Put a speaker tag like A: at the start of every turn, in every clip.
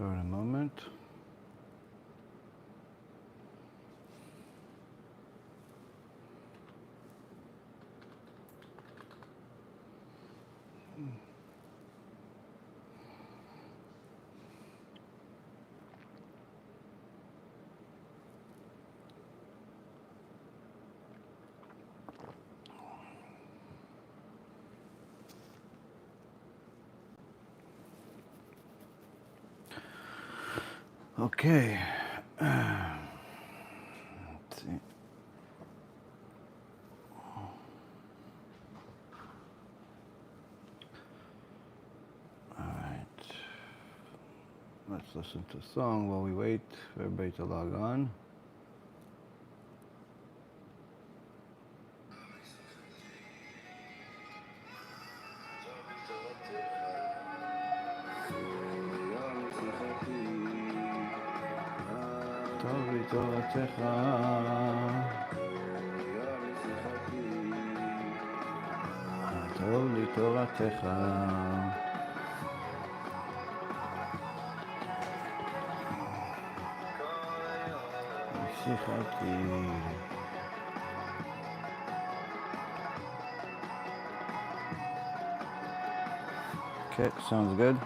A: Start in a moment. Okay. Let's see. All right. Let's listen to a song while we wait for everybody to log on. תורתך טוב לי תורתך שיחתי Okay, sounds good.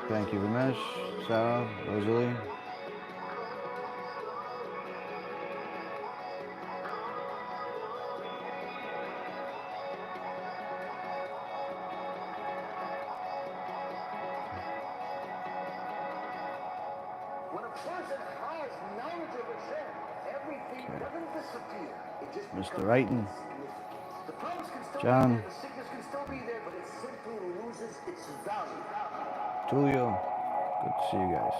A: Thank you, Ramesh, Sarah, Rosalie.
B: When a person has knowledge of Hashem, everything doesn't disappear. It just
A: Mr. Wrighton,
B: the problems can still
A: John,
B: be there, the sickness can still be there, but it simply loses its value.
A: Julio, good to see you guys.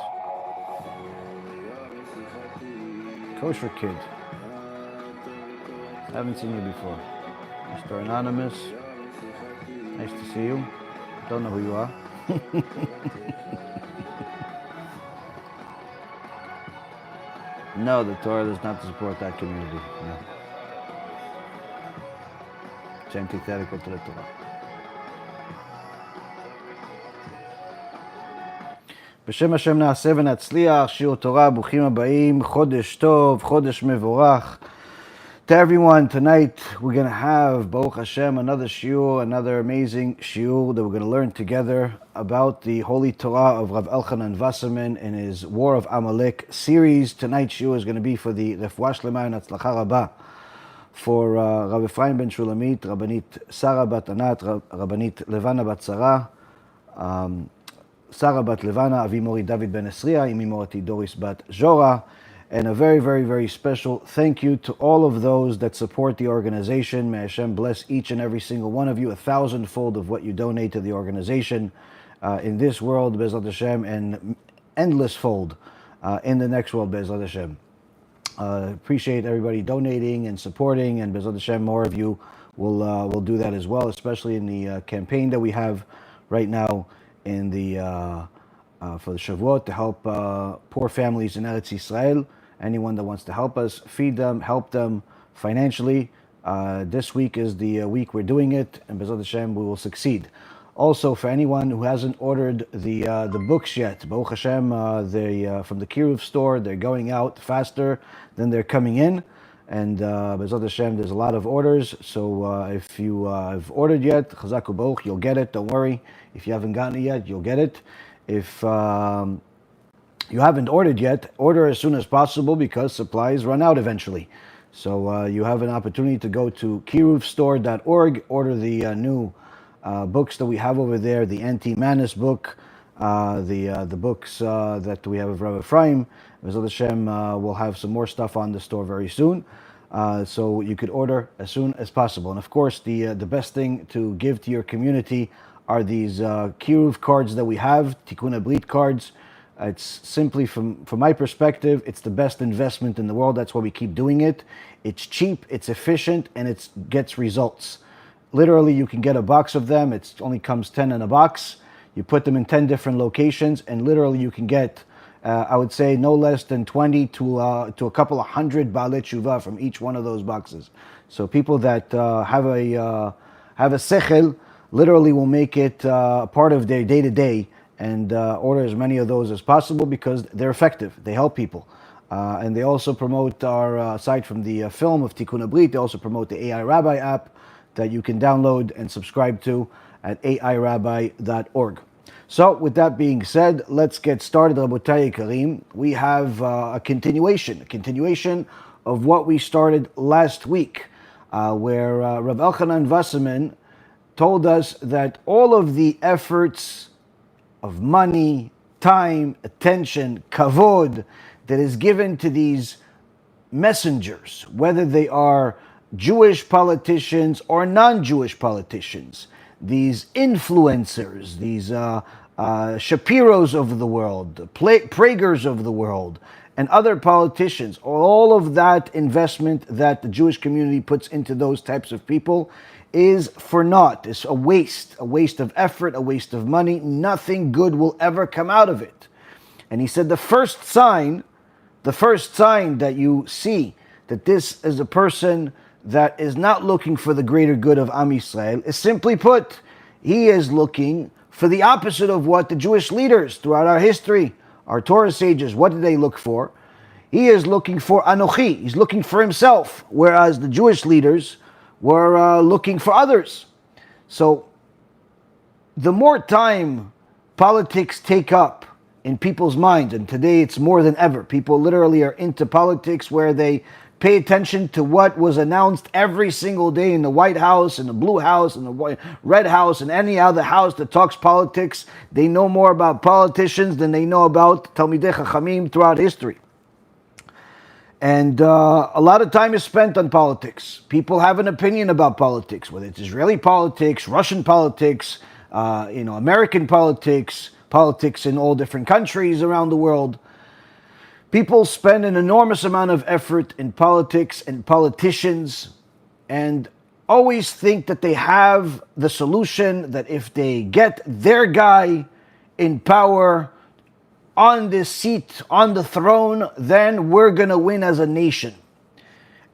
A: Kosher Kid, haven't seen you before. Mr. Anonymous, nice to see you. Don't know who you are. No, the Torah does not support that community. No. It's antithetical to the Torah. בשם השם נעשה ונצליח, שיעור תורה, ברוכים הבאים, חודש טוב, חודש מבורך. To everyone, tonight we're going to have, Baruch HaShem, another shiur, another amazing shiur that we're going to learn together about the Holy Torah of Rav Elchanan Wasserman in his War of Amalek series. Tonight's shiur is going to be for the Refuah Shlema and Hatzlacha Rabbah for Rav Ephraim ben Shulamit, Rabbanit Sarah bat Anat, Rabbanit Levana bat Sarah, Sarah bat Levana, Avi Mori David ben Esriya, Imi Morati Doris bat Zora, and a very, very, very special thank you to all of those that support the organization. May Hashem bless each and every single one of you, 1,000-fold of what you donate to the organization in this world, BeEzrat HaShem, and endless-fold in the next world, BeEzrat HaShem. Appreciate everybody donating and supporting, and BeEzrat HaShem, more of you will do that as well, especially in the campaign that we have right now in the for the Shavuot to help poor families in Eretz Yisrael. Anyone that wants to help us, feed them, help them financially. This week is the week we're doing it, and BeEzrat HaShem, we will succeed. Also, for anyone who hasn't ordered the books yet, Baruch HaShem, from the Kiruv store, they're going out faster than they're coming in. And BeEzrat HaShem, there's a lot of orders. So if you have ordered yet, Chazak u'Baruch, you'll get it. Don't worry. If you haven't gotten it yet, you'll get it. If you haven't ordered yet, order as soon as possible because supplies run out eventually. So you have an opportunity to go to kiruvstore.org, order the new books that we have over there, the Anti-Manus book, the books that we have of Rabbi Ephraim. BeEzrat HaShem, we'll have some more stuff on the store very soon. So you could order as soon as possible. And of course, the best thing to give to your community are these Kiruv cards that we have, Tikkun Abrit cards. It's simply, from my perspective, it's the best investment in the world. That's why we keep doing it. It's cheap, it's efficient, and it gets results. Literally, you can get a box of them. It only comes 10 in a box. You put them in 10 different locations, and literally you can get, I would say, no less than 20 to a couple of hundred Baalei Tshuva from each one of those boxes. So people that have a sechel literally will make it part of their day-to-day and order as many of those as possible because they're effective. They help people. And they also promote our, aside from the film of Tikkun Abrit, they also promote the AI Rabbi app that you can download and subscribe to at airabbi.org. So with that being said, let's get started, Rabotai Karim. We have a continuation of what we started last week, where Rav Elchanan Wasserman told us that all of the efforts of money, time, attention, kavod that is given to these messengers, whether they are Jewish politicians or non-Jewish politicians, these influencers, these Shapiros of the world, Pragers of the world, and other politicians, all of that investment that the Jewish community puts into those types of people is for naught. It's a waste of effort, a waste of money. Nothing good will ever come out of it. And he said the first sign that you see that this is a person that is not looking for the greater good of Am Yisrael is, simply put, he is looking for the opposite of what the Jewish leaders throughout our history, our Torah sages, what did they look for? He is looking for Anochi. He's looking for himself, whereas the Jewish leaders were looking for others. So the more time politics take up in people's minds, and today it's more than ever, people literally are into politics where they pay attention to what was announced every single day in the White House, in the Blue House, in the Red House, and any other house that talks politics. They know more about politicians than they know about Talmidei Chachamim throughout history. And a lot of time is spent on politics. People have an opinion about politics, whether it's Israeli politics, Russian politics, American politics, politics in all different countries around the world. People spend an enormous amount of effort in politics and politicians and always think that they have the solution, that if they get their guy in power, on this seat, on the throne, then we're going to win as a nation.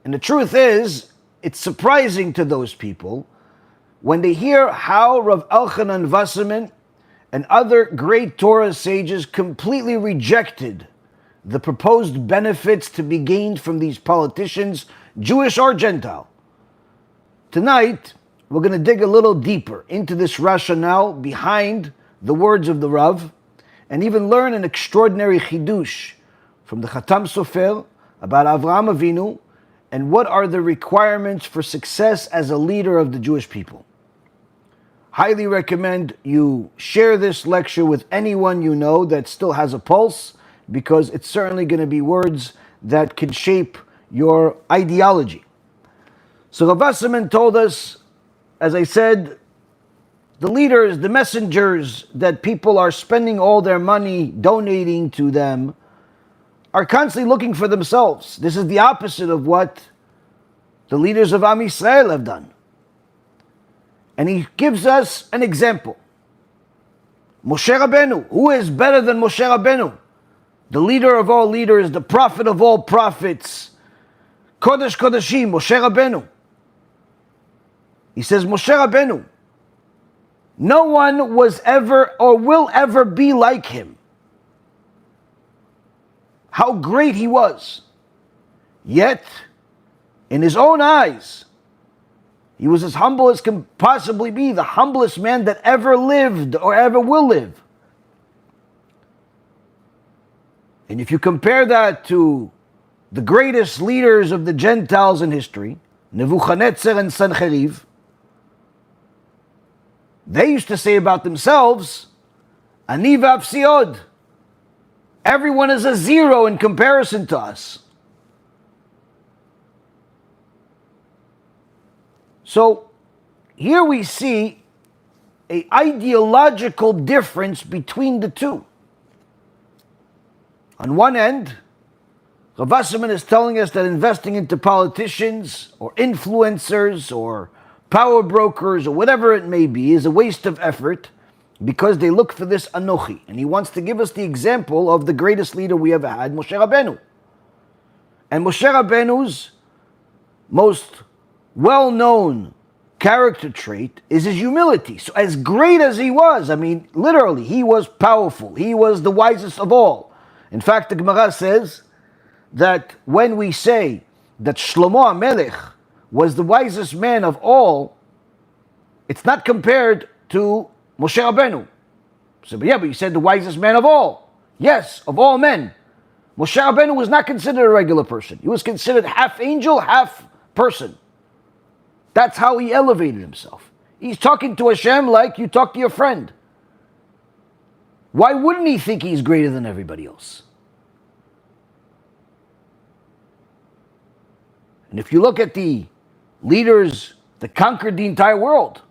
A: And the truth is, it's surprising to those people when they hear how Rav Elchanan Wasserman and other great Torah sages completely rejected the proposed benefits to be gained from these politicians, Jewish or Gentile. Tonight, we're going to dig a little deeper into this rationale behind the words of the Rav, and even learn an extraordinary chidush from the Chatam Sofer about Avraham Avinu and what are the requirements for success as a leader of the Jewish people. Highly recommend you share this lecture with anyone you know that still has a pulse, because it's certainly going to be words that can shape your ideology. So Rav Wasserman told us, as I said, the leaders, the messengers that people are spending all their money donating to them are constantly looking for themselves. This is the opposite of what the leaders of Am Yisrael have done. And he gives us an example. Moshe Rabbeinu. Who is better than Moshe Rabbeinu? The leader of all leaders, the prophet of all prophets, Kodesh Kodeshim, Moshe Rabbeinu. He says, Moshe Rabbeinu, no one was ever or will ever be like him. How great he was. Yet, in his own eyes, he was as humble as can possibly be, the humblest man that ever lived or ever will live. And if you compare that to the greatest leaders of the Gentiles in history, Nebuchadnezzar and Sancheriv, they used to say about themselves, Ani v'Afsiod. Everyone is a zero in comparison to us. So here we see an ideological difference between the two. On one end, Rav Wasserman is telling us that investing into politicians or influencers or power brokers or whatever it may be is a waste of effort because they look for this Anochi. And he wants to give us the example of the greatest leader we ever had, Moshe Rabbeinu. And Moshe Rabbeinu's most well-known character trait is his humility. So as great as he was, I mean, literally, he was powerful. He was the wisest of all. In fact, the Gemara says that when we say that Shlomo HaMelech was the wisest man of all, it's not compared to Moshe Rabbeinu. So, but you said the wisest man of all. Yes, of all men. Moshe Rabbeinu was not considered a regular person. He was considered half angel, half person. That's how he elevated himself. He's talking to Hashem like you talk to your friend. Why wouldn't he think he's greater than everybody else? And if you look at the leaders that conquered the entire world,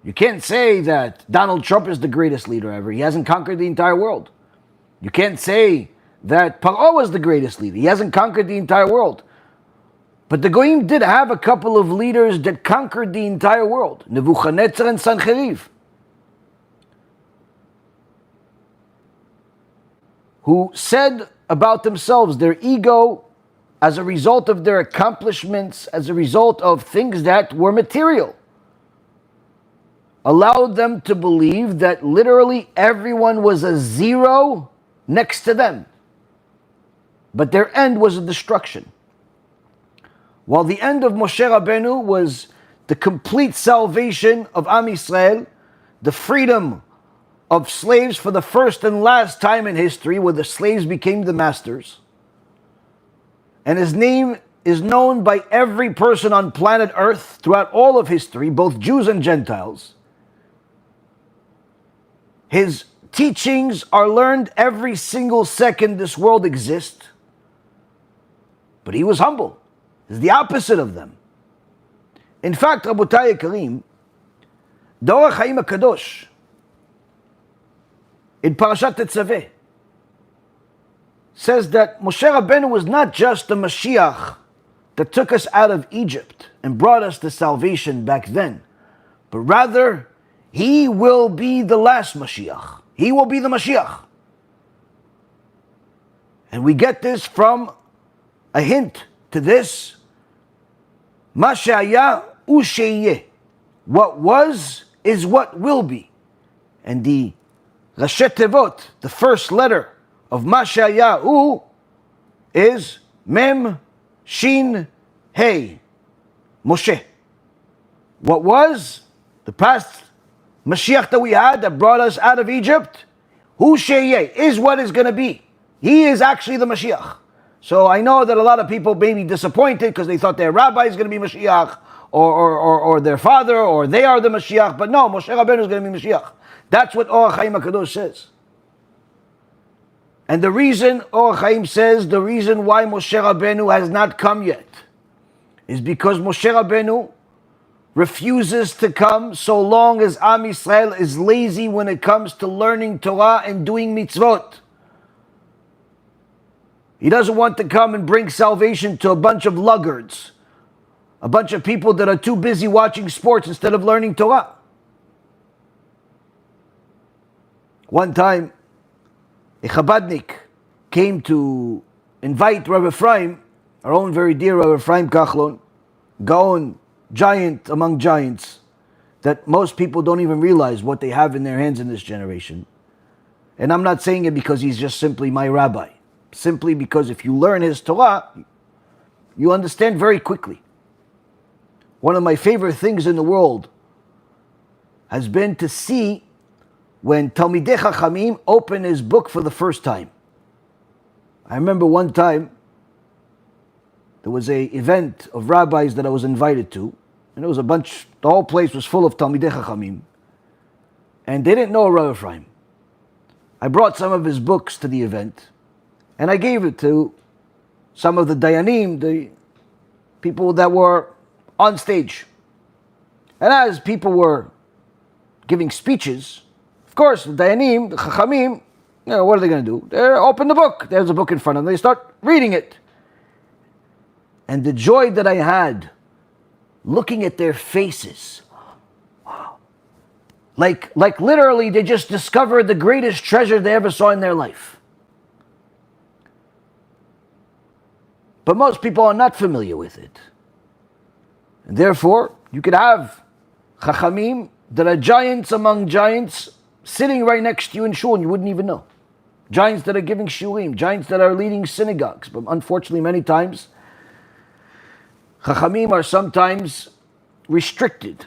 A: you can't say that Donald Trump is the greatest leader ever. He hasn't conquered the entire world. You can't say that Paro was the greatest leader. He hasn't conquered the entire world. But the Goyim did have a couple of leaders that conquered the entire world. Nebuchadnezzar and Sancheriv, who said about themselves, their ego, as a result of their accomplishments, as a result of things that were material, allowed them to believe that literally everyone was a zero next to them. But their end was a destruction. While the end of Moshe Rabbeinu was the complete salvation of Am Yisrael, the freedom of slaves for the first and last time in history, where the slaves became the masters. And his name is known by every person on planet Earth throughout all of history, both Jews and Gentiles. His teachings are learned every single second this world exists. But he was humble. He's the opposite of them. In fact, Rabotai Karim, the Orach Chaim HaKadosh, in Parashat Tetzaveh, says that Moshe Rabbeinu was not just the Mashiach that took us out of Egypt and brought us to salvation back then, but rather, he will be the last Mashiach. He will be the Mashiach. And we get this from a hint to this, Ma she'aya u'she'yeh. What was is what will be. And the Rashi Tevot, the first letter of Ma she'aya u, is Mem Shin Hey, Moshe. What was the past Mashiach that we had that brought us out of Egypt, Hu Sheyeh, is what is going to be. He is actually the Mashiach. So I know that a lot of people may be disappointed because they thought their rabbi is going to be Mashiach, or their father, or they are the Mashiach. But no, Moshe Rabbeinu is going to be Mashiach. That's what Orach Chaim HaKadosh says. And the reason Orach Chaim says, the reason why Moshe Rabbeinu has not come yet, is because Moshe Rabbeinu refuses to come so long as Am Yisrael is lazy when it comes to learning Torah and doing mitzvot. He doesn't want to come and bring salvation to a bunch of luggards, a bunch of people that are too busy watching sports instead of learning Torah. One time, a Chabadnik came to invite Rabbi Ephraim, our own very dear Rabbi Ephraim Kachlon, Gaon, giant among giants, that most people don't even realize what they have in their hands in this generation. And I'm not saying it because he's just simply my rabbi. Simply because if you learn his Torah, you understand very quickly. One of my favorite things in the world has been to see when Talmidei Chachamim open his book for the first time. I remember one time, there was an event of rabbis that I was invited to, and there was the whole place was full of Talmidei Chachamim, and they didn't know Rabbi Ephraim. I brought some of his books to the event, and I gave it to some of the Dayanim, the people that were on stage. And as people were giving speeches, of course, the Dayanim, the Chachamim, what are they going to do? They open the book. There's a book in front of them. They start reading it. And the joy that I had looking at their faces, like literally they just discovered the greatest treasure they ever saw in their life. But most people are not familiar with it. And therefore, you could have Chachamim that are giants among giants sitting right next to you in shul and you wouldn't even know. Giants that are giving shurim, giants that are leading synagogues. But unfortunately, many times, Chachamim are sometimes restricted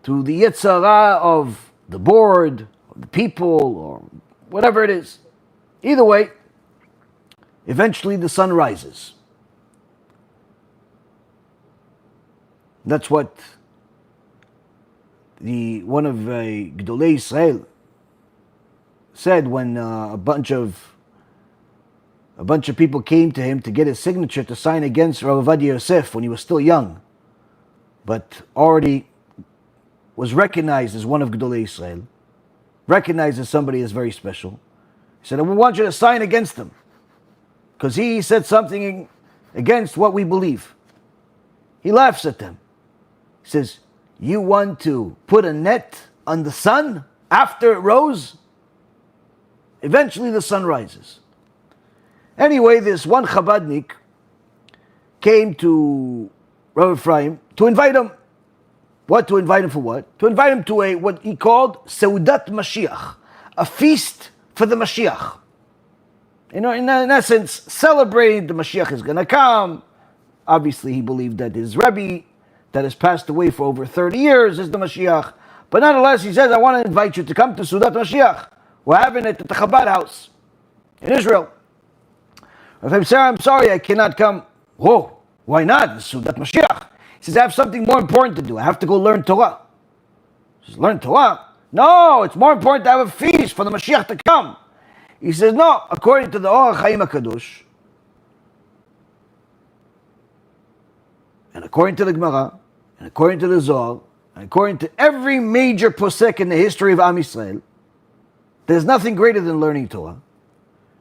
A: to the yitzhara of the board, of the people, or whatever it is. Either way, eventually the sun rises. That's what one of Gdolei Israel said when a bunch of people came to him to get his signature to sign against Rabbi Yosef when he was still young, but already was recognized as one of Gdolei Israel, recognized as somebody as very special. He said, we want you to sign against him because he said something against what we believe. He laughs at them. He says, you want to put a net on the sun after it rose? Eventually the sun rises. Anyway, this one Chabadnik came to Rav Ephraim to invite him. What? To invite him for what? To invite him to what he called Seudat Mashiach, a feast for the Mashiach. In essence, celebrating the Mashiach is going to come. Obviously, he believed that his Rabbi that has passed away for over 30 years is the Mashiach. But nonetheless, he says, I want to invite you to come to Seudat Mashiach. We're having it at the Chabad house in Israel. If I'm sorry, I cannot come. Whoa, why not? It's Seudat Mashiach. He says, I have something more important to do. I have to go learn Torah. He says, learn Torah? No, it's more important to have a feast for the Mashiach to come. He says, no, according to the Orach Chaim HaKadosh, and according to the Gemara, and according to the Zohar, and according to every major posek in the history of Am Yisrael, there's nothing greater than learning Torah.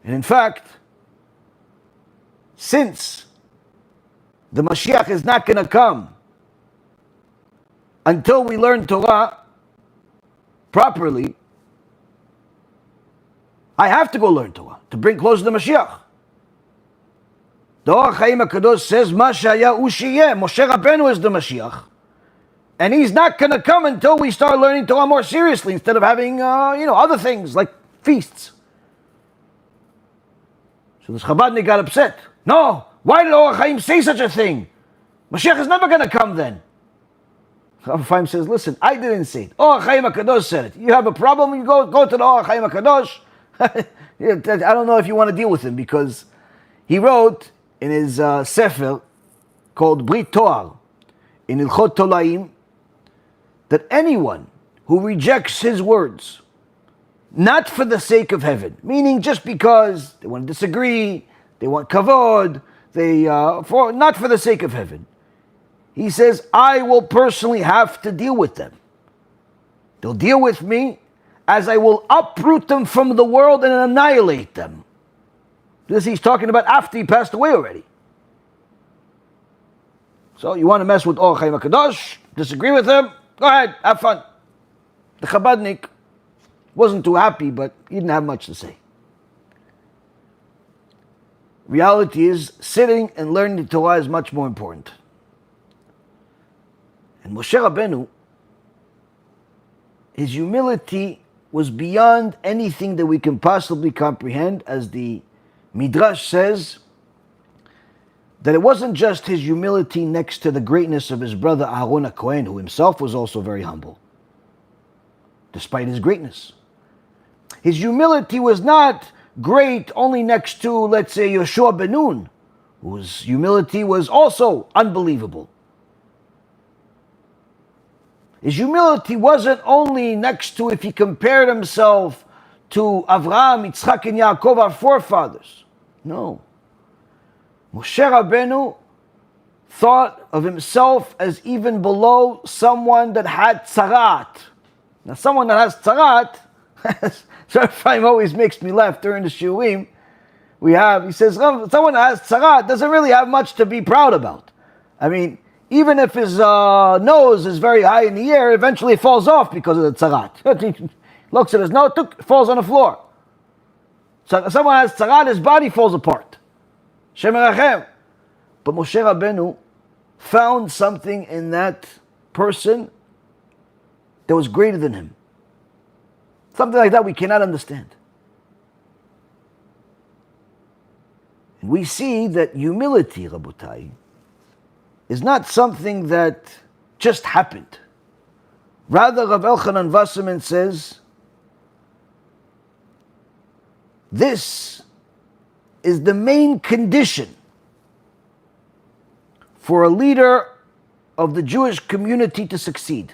A: And in fact, since the Mashiach is not going to come until we learn Torah properly, I have to go learn Torah to bring closer to the Mashiach. The Orach Chaim HaKadosh says, Ma shaya hu sheyeh. Moshe Rabbeinu is the Mashiach. And he's not going to come until we start learning Torah more seriously, instead of having, other things like feasts. So this Chabadnik got upset. No, why did Orach Chaim say such a thing? Mashiach is never going to come then. Rabbi Chaim says, listen, I didn't say it. Orach Chaim HaKadosh said it. You have a problem, you go to the Orach Chaim HaKadosh. I don't know if you want to deal with him, because he wrote in his sefer called Brit Toar, in Ilchot Tolaim, that anyone who rejects his words, not for the sake of heaven, meaning just because they want to disagree, they want kavod, not for the sake of heaven, he says, I will personally have to deal with them. They'll deal with me as I will uproot them from the world and annihilate them. This he's talking about after he passed away already. So you want to mess with Orach Chaim HaKadosh, disagree with him, go ahead, have fun. The Chabadnik wasn't too happy, but he didn't have much to say. Reality is, sitting and learning the Torah is much more important. And Moshe Rabbeinu, his humility was beyond anything that we can possibly comprehend, as the Midrash says, that it wasn't just his humility next to the greatness of his brother Aaron HaKohen, who himself was also very humble, despite his greatness. His humility was not great only next to, let's say, Yoshua ben Nun, whose humility was also unbelievable. His humility wasn't only next to, if he compared himself to Avraham, Yitzchak, and Yaakov, our forefathers. No. Moshe Rabbeinu thought of himself as even below someone that had tzarat. Now, someone that has tzarat, Rabbi always makes me laugh during the shiurim. He says, someone that has tzarat doesn't really have much to be proud about. I mean, even if his nose is very high in the air, eventually it falls off because of the tzarat. He looks at his nose, it falls on the floor. So someone has tzarat, his body falls apart. Shem Erachem. But Moshe Rabbeinu found something in that person that was greater than him. Something like that we cannot understand. And we see that humility, Rabotai, is not something that just happened. Rather, Rav Elchanan Wasserman says, this is the main condition for a leader of the Jewish community to succeed.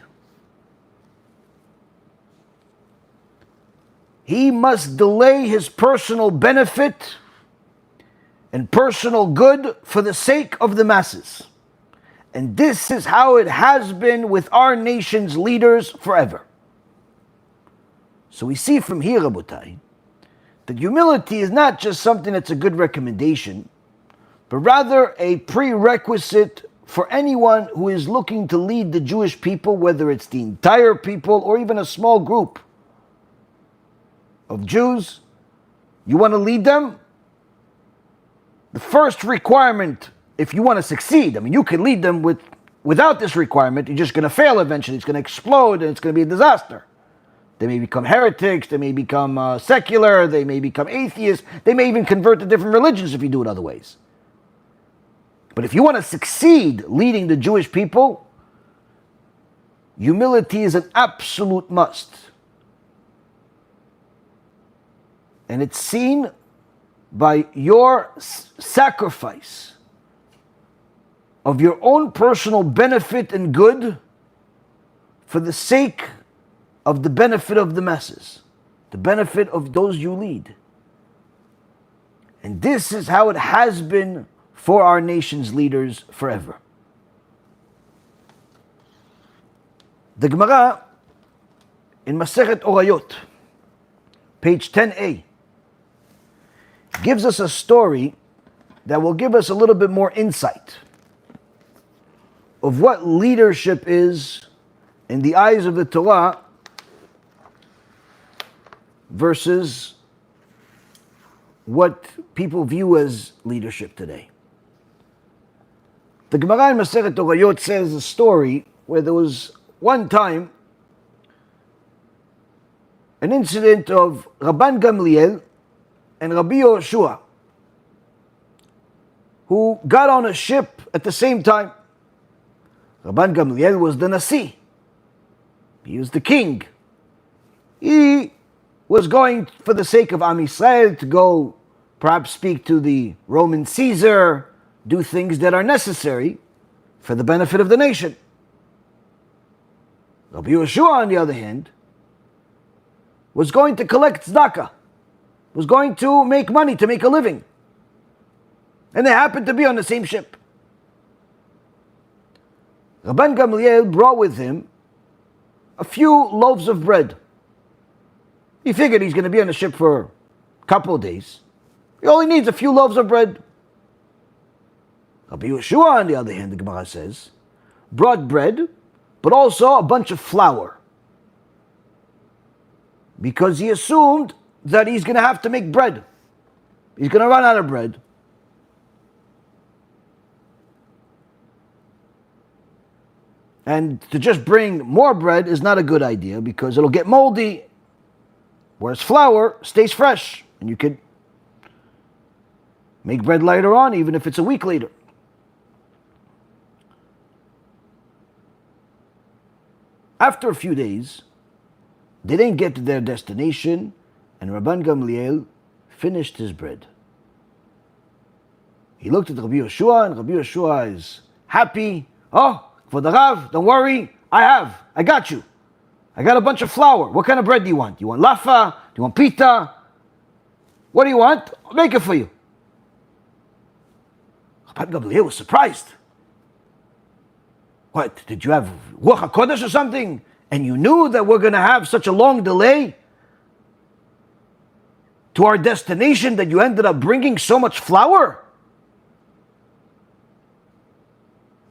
A: He must delay his personal benefit and personal good for the sake of the masses. And this is how it has been with our nation's leaders forever. So we see from here, Rabotai, that humility is not just something that's a good recommendation, but rather a prerequisite for anyone who is looking to lead the Jewish people, whether it's the entire people or even a small group of Jews. You want to lead them? The first requirement, if you want to succeed, I mean, you can lead them without this requirement, you're just going to fail eventually. It's going to explode and it's going to be a disaster. They may become heretics, they may become secular, they may become atheists, they may even convert to different religions if you do it other ways. But if you want to succeed leading the Jewish people, humility is an absolute must. And it's seen by your sacrifice of your own personal benefit and good for the sake of the benefit of the masses, the benefit of those you lead. And this is how it has been for our nation's leaders forever. The Gemara in Masechet Orayot, page 10a, gives us a story that will give us a little bit more insight of what leadership is in the eyes of the Torah versus what people view as leadership today. The Gemara in Masechet Orayot says a story where there was one time an incident of Rabban Gamliel and Rabbi Yehoshua, who got on a ship at the same time. Rabban Gamliel was the Nasi. He was the king. He was going for the sake of Am Yisrael to go perhaps speak to the Roman Caesar, do things that are necessary for the benefit of the nation. Rabbi Yehoshua, on the other hand, was going to collect tzedakah, was going to make money, to make a living. And they happened to be on the same ship. Rabban Gamliel brought with him a few loaves of bread. He figured he's going to be on the ship for a couple of days. He only needs a few loaves of bread. Rabbi Yehoshua, on the other hand, the Gemara says, brought bread, but also a bunch of flour, because he assumed that he's going to have to make bread. He's going to run out of bread. And to just bring more bread is not a good idea because it'll get moldy, whereas flour stays fresh and you could make bread later on, even if it's a week later. After a few days, they didn't get to their destination, and Rabban Gamliel finished his bread. He looked at Rabbi Yehoshua, and Rabbi Yehoshua is happy. Oh, for the Rav, don't worry, I got you. I got a bunch of flour. What kind of bread do you want? You want lafa? Do you want pita? What do you want? I'll make it for you. Rabban Gamliel was surprised. What, did you have Ruach HaKodesh or something? And you knew that we're going to have such a long delay to our destination that you ended up bringing so much flour?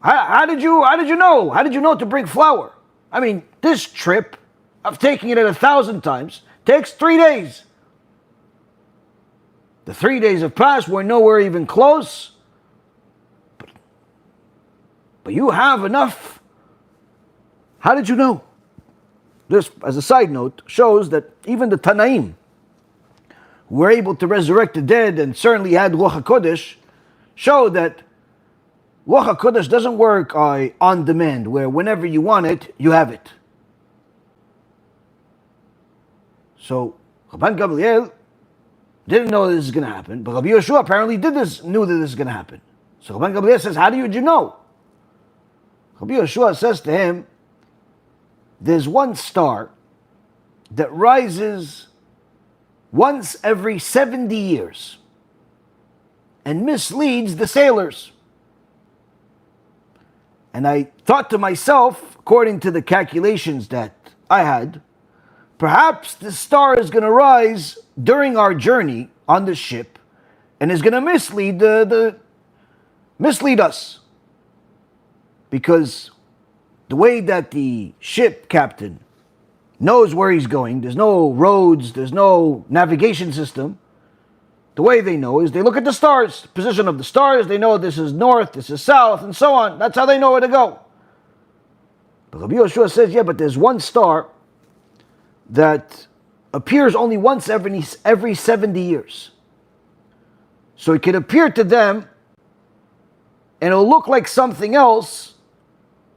A: How did you know? How did you know to bring flour? I mean, this trip, of taking it 1,000 times, takes 3 days. The 3 days have passed, we're nowhere even close. But you have enough. How did you know? This, as a side note, shows that even the Tanaim, who were able to resurrect the dead and certainly had Ruach HaKodesh, show that Ruach HaKodesh doesn't work on demand, where whenever you want it, you have it. So, Rabban Gamliel didn't know this is going to happen, but Rabbi Yehoshua apparently knew that this is going to happen. So Rabban Gamliel says, how did you know? Rabbi Yehoshua says to him, there's one star that rises once every 70 years and misleads the sailors. And I thought to myself, according to the calculations that I had, perhaps this star is going to rise during our journey on the ship and is going to mislead us. Because the way that the ship captain knows where he's going, there's no roads, there's no navigation system. The way they know is they look at the stars, position of the stars, they know this is north, this is south, and so on. That's how they know where to go. But Rabbi Yehoshua says, yeah, but there's one star that appears only once every 70 years. So it can appear to them and it'll look like something else.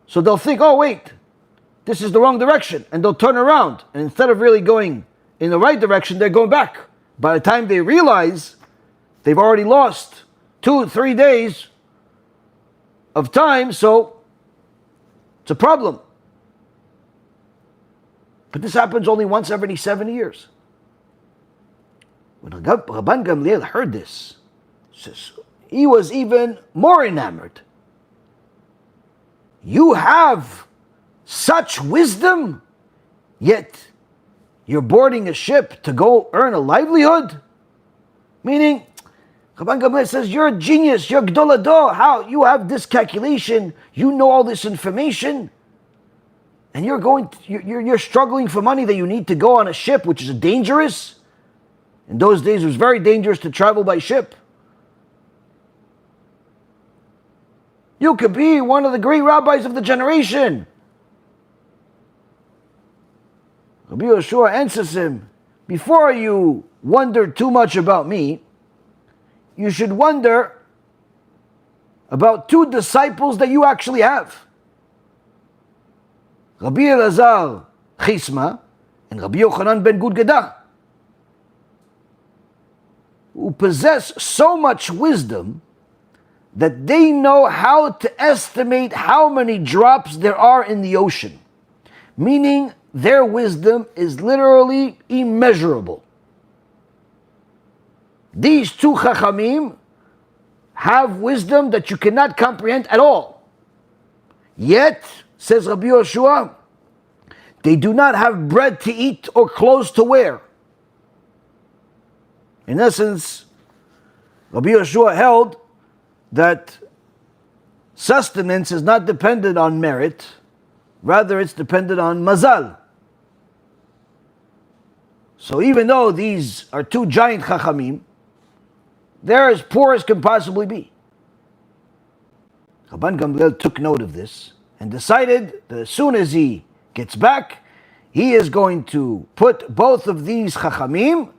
A: So they'll think, oh wait, this is the wrong direction. And they'll turn around. And instead of really going in the right direction, they're going back. By the time they realize, they've already lost 2-3 days of time, so it's a problem. But this happens only once every 70 years. When Rabban Gamliel heard this, he was even more enamored. You have such wisdom, yet you're boarding a ship to go earn a livelihood? Meaning, Rabban Gamliel says, you're a genius, you're Gdol Ador. How you have this calculation, you know all this information, and you're struggling for money that you need to go on a ship, which is dangerous. In those days, it was very dangerous to travel by ship. You could be one of the great rabbis of the generation. Rabbi Yehoshua answers him, before you wonder too much about me, you should wonder about 2 disciples that you actually have. Rabbi Elazar Chisma and Rabbi Yochanan ben Gudgada, who possess so much wisdom that they know how to estimate how many drops there are in the ocean. Meaning, their wisdom is literally immeasurable. These 2 Chachamim have wisdom that you cannot comprehend at all. Yet, says Rabbi Yehoshua, they do not have bread to eat or clothes to wear. In essence, Rabbi Yehoshua held that sustenance is not dependent on merit, rather it's dependent on mazal. So even though these are 2 giant chachamim, they're as poor as can possibly be. Rabban Gamliel took note of this and decided that as soon as he gets back, he is going to put both of these chachamim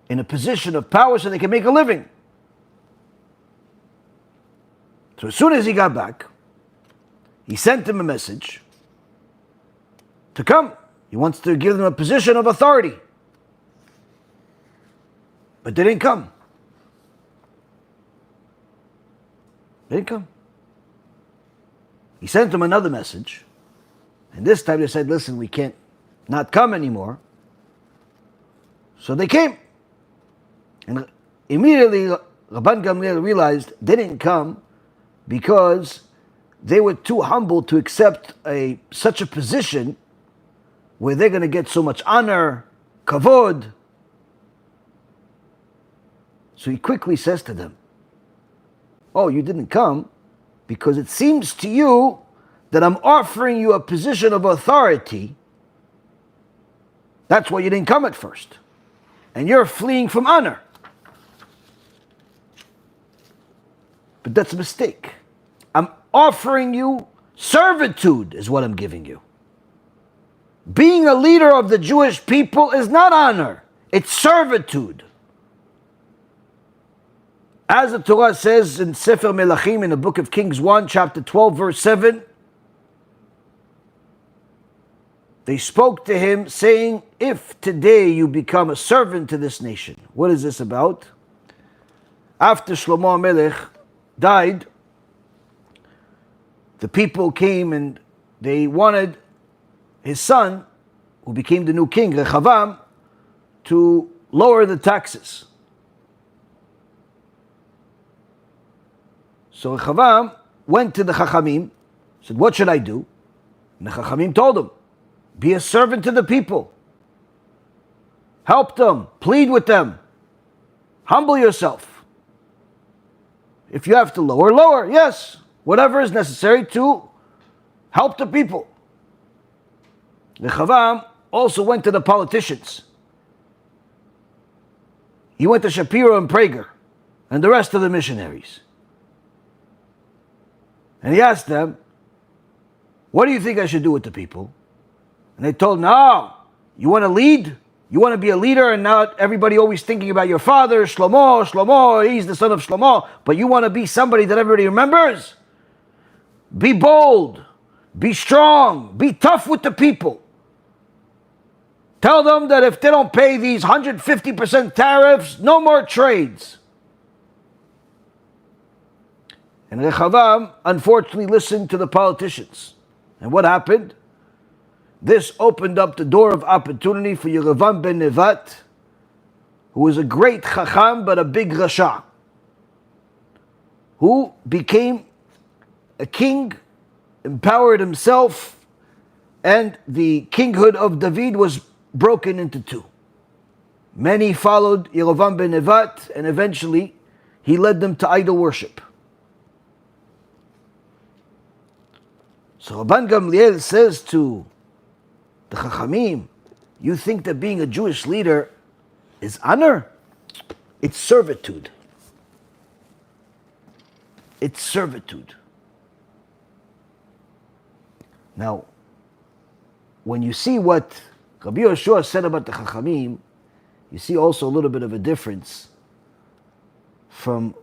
A: in a position of power so they can make a living. So as soon as he got back, he sent him a message to come. He wants to give them a position of authority. But they didn't come. They didn't come. He sent them another message. And this time they said, listen, we can't not come anymore. So they came. And immediately Rabban Gamliel realized they didn't come because they were too humble to accept such a position where they're going to get so much honor, kavod. So he quickly says to them, oh, you didn't come because it seems to you that I'm offering you a position of authority. That's why you didn't come at first. And you're fleeing from honor. But that's a mistake. I'm offering you servitude is what I'm giving you. Being a leader of the Jewish people is not honor. It's servitude. As the Torah says in Sefer Melachim, in the book of Kings 1, chapter 12, verse 7, they spoke to him saying, if today you become a servant to this nation. What is this about? After Shlomo HaMelech died, the people came and they wanted his son, who became the new king, Rechavam, to lower the taxes. So Rechavam went to the Chachamim, said, what should I do? And the Chachamim told him, be a servant to the people. Help them, plead with them, humble yourself. If you have to lower, lower, yes, whatever is necessary to help the people. Rechavam also went to the politicians. He went to Shapiro and Prager and the rest of the missionaries. And he asked them, what do you think I should do with the people? And they told him, no, you want to lead? You want to be a leader and not everybody always thinking about your father, Shlomo, he's the son of Shlomo, but you want to be somebody that everybody remembers? Be bold, be strong, be tough with the people. Tell them that if they don't pay these 150% tariffs, no more trades. And Rechavam, unfortunately, listened to the politicians. And what happened? This opened up the door of opportunity for Yerovam ben Nevat, who was a great chacham but a big rasha, who became a king, empowered himself, and the kinghood of David was broken into two. Many followed Yerovam ben Nevat, and eventually he led them to idol worship. So Rabban Gamliel says to the Chachamim, you think that being a Jewish leader is honor? It's servitude. It's servitude. Now, when you see what Rabbi Yehoshua said about the Chachamim, you see also a little bit of a difference from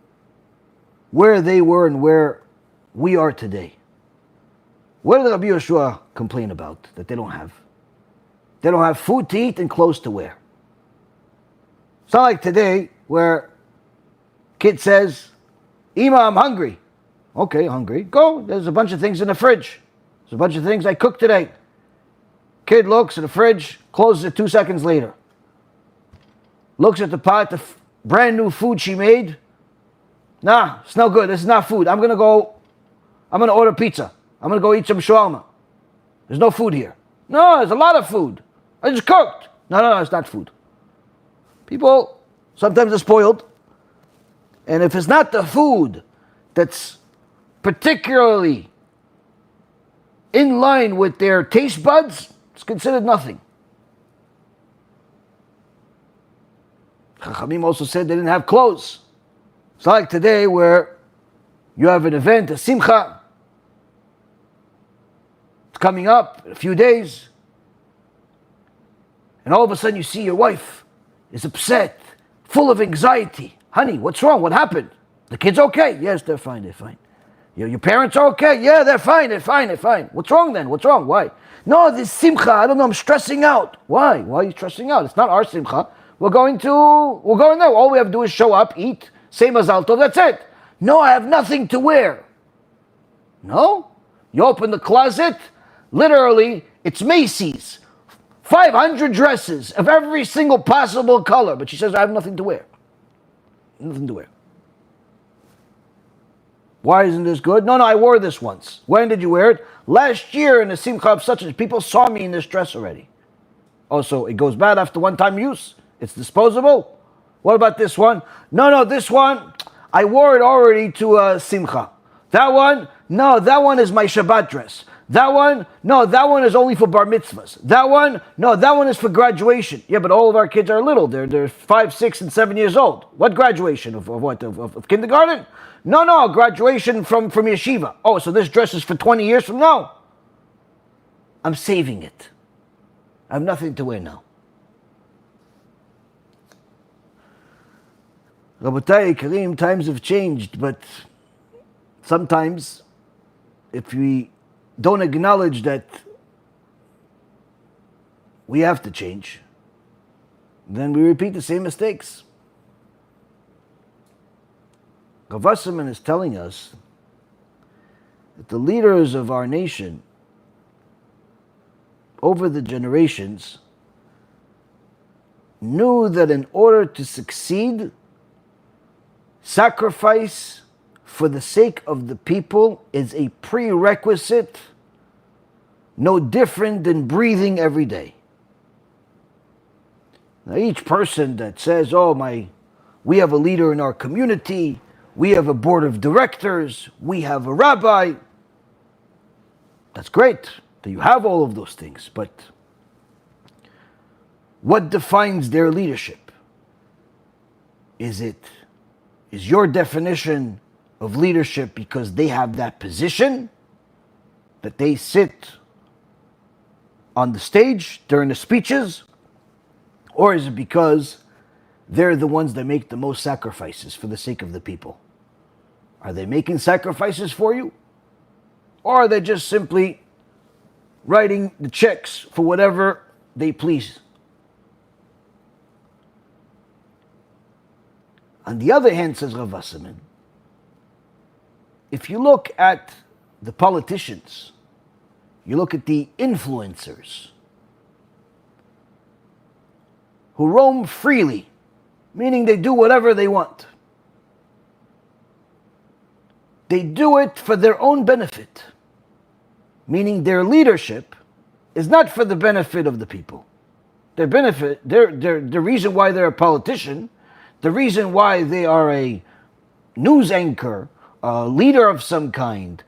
A: where they were and where we are today. What did Rabbi Yehoshua complain about that they don't have? They don't have food to eat and clothes to wear. It's not like today where kid says, Ima, I'm hungry. Okay, hungry. Go. There's a bunch of things in the fridge. There's a bunch of things I cooked today. Kid looks at the fridge, closes it 2 seconds later. Looks at the pot, the brand new food she made. Nah, it's no good. This is not food. I'm going to order pizza. I'm going to go eat some shawarma. There's no food here. No, there's a lot of food. I just cooked. No, it's not food. People sometimes are spoiled. And if it's not the food that's particularly in line with their taste buds, it's considered nothing. Chachamim also said they didn't have clothes. It's not like today where you have an event, a simcha. It's coming up in a few days. And all of a sudden you see your wife is upset, full of anxiety. Honey, what's wrong? What happened? The kids okay? Yes, they're fine, they're fine. Your parents are okay? Yeah, they're fine. What's wrong then? What's wrong? Why? No, this simcha, I don't know, I'm stressing out. Why? Why are you stressing out? It's not our simcha. We're going there. All we have to do is show up, eat, say mazal tov, that's it. No, I have nothing to wear. No? You open the closet, literally, it's Macy's. 500 dresses of every single possible color. But she says, I have nothing to wear. Nothing to wear. Why isn't this good? No, I wore this once. When did you wear it? Last year in the Simcha of such and people saw me in this dress already. Oh, so it goes bad after one-time use? It's disposable? What about this one? No, this one, I wore it already to Simcha. That one? No, that one is my Shabbat dress. That one? No, that one is only for bar mitzvahs. That one? No, that one is for graduation. Yeah, but all of our kids are little. They're 5, 6, and 7 years old. What graduation? Of what? Of kindergarten? No, graduation from yeshiva. Oh, so this dress is for 20 years from now? I'm saving it. I have nothing to wear now. Rabotai Kareem, times have changed, but sometimes if we don't acknowledge that we have to change, then we repeat the same mistakes. Rav Wasserman is telling us that the leaders of our nation over the generations knew that in order to succeed, sacrifice for the sake of the people is a prerequisite, no different than breathing every day. Now each person that says, we have a leader in our community, we have a board of directors, we have a rabbi, that's great that you have all of those things, but what defines their leadership? Is your definition of leadership because they have that position, that they sit on the stage during the speeches? Or is it because they're the ones that make the most sacrifices for the sake of the people? Are they making sacrifices for you? Or are they just simply writing the checks for whatever they please? On the other hand, says Rav Wasserman, if you look at the politicians, you look at the influencers who roam freely, meaning they do whatever they want. They do it for their own benefit, meaning their leadership is not for the benefit of the people. The reason why they're a politician, the reason why they are a news anchor, a leader of some kind,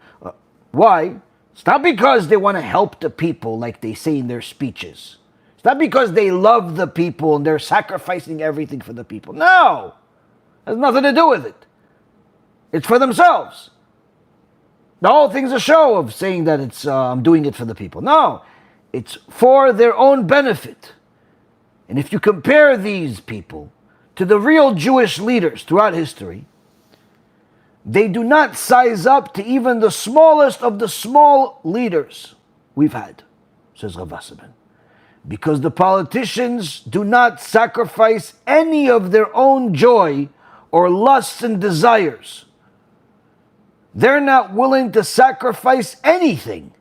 A: why? It's not because they want to help the people like they say in their speeches. It's not because they love the people and they're sacrificing everything for the people. No! It has nothing to do with it. It's for themselves. The whole thing's a show of saying that it's I'm doing it for the people. No, it's for their own benefit. And if you compare these people to the real Jewish leaders throughout history, they do not size up to even the smallest of the small leaders we've had, says Rav Wasserman. Because the politicians do not sacrifice any of their own joy or lusts and desires. They're not willing to sacrifice anything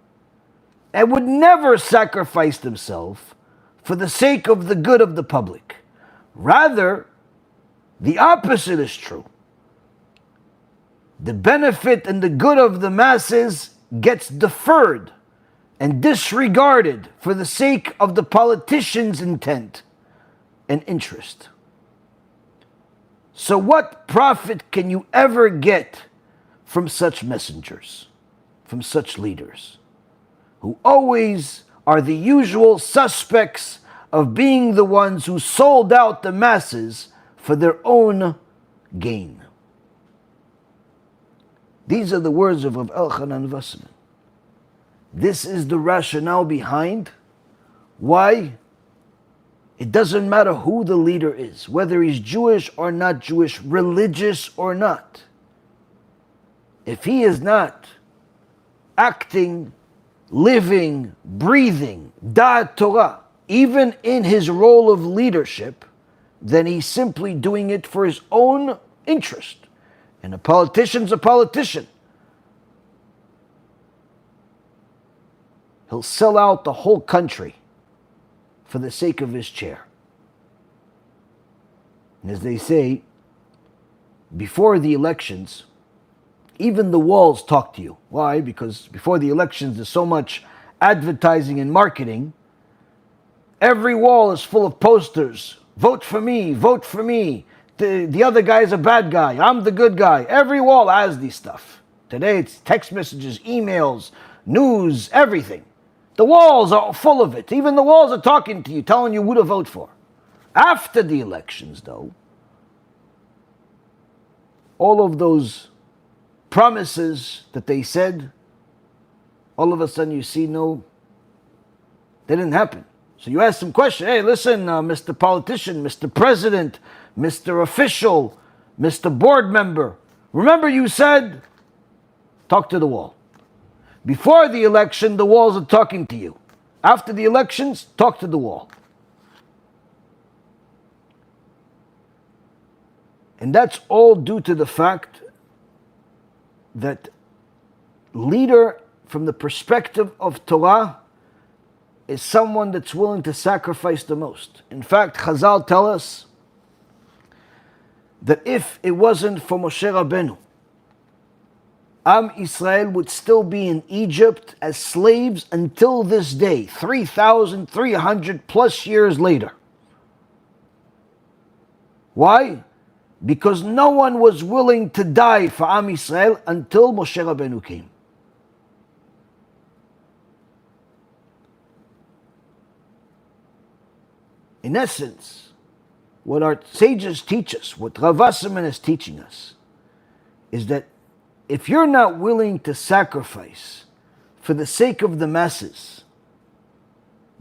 A: and would never sacrifice themselves for the sake of the good of the public. Rather, the opposite is true. The benefit and the good of the masses gets deferred and disregarded for the sake of the politician's intent and interest. So what profit can you ever get from such messengers, from such leaders, who always are the usual suspects of being the ones who sold out the masses for their own gain? These are the words of Rav Elchanan Wasserman. This is the rationale behind why it doesn't matter who the leader is, whether he's Jewish or not Jewish, religious or not. If he is not acting, living, breathing, da'at Torah, even in his role of leadership, then he's simply doing it for his own interest. And a politician's a politician. He'll sell out the whole country for the sake of his chair. And as they say, before the elections, Even the walls talk to you. Why? Because before the elections, there's so much advertising and marketing. Every wall is full of posters. Vote for me, vote for me. The other guy is a bad guy. I'm the good guy. Every wall has these stuff. Today it's text messages, emails, news, everything. The walls are full of it. Even the walls are talking to you, telling you who to vote for. After the elections, though, all of those promises that they said, all of a sudden you see, no, they didn't happen. So you ask them question, hey, listen, Mr. Politician, Mr. President, Mr. Official, Mr. Board Member, remember you said, talk to the wall. Before the election, the walls are talking to you. After the elections, talk to the wall. And that's all due to the fact that leader from the perspective of Torah is someone that's willing to sacrifice the most. In fact, Chazal tell us that if it wasn't for Moshe Rabbeinu, Am Israel would still be in Egypt as slaves until this day, 3,300 plus years later. Why? Because no one was willing to die for Am Israel until Moshe Rabbeinu came. In essence, what our sages teach us, what Rav Wasserman is teaching us, is that if you're not willing to sacrifice for the sake of the masses,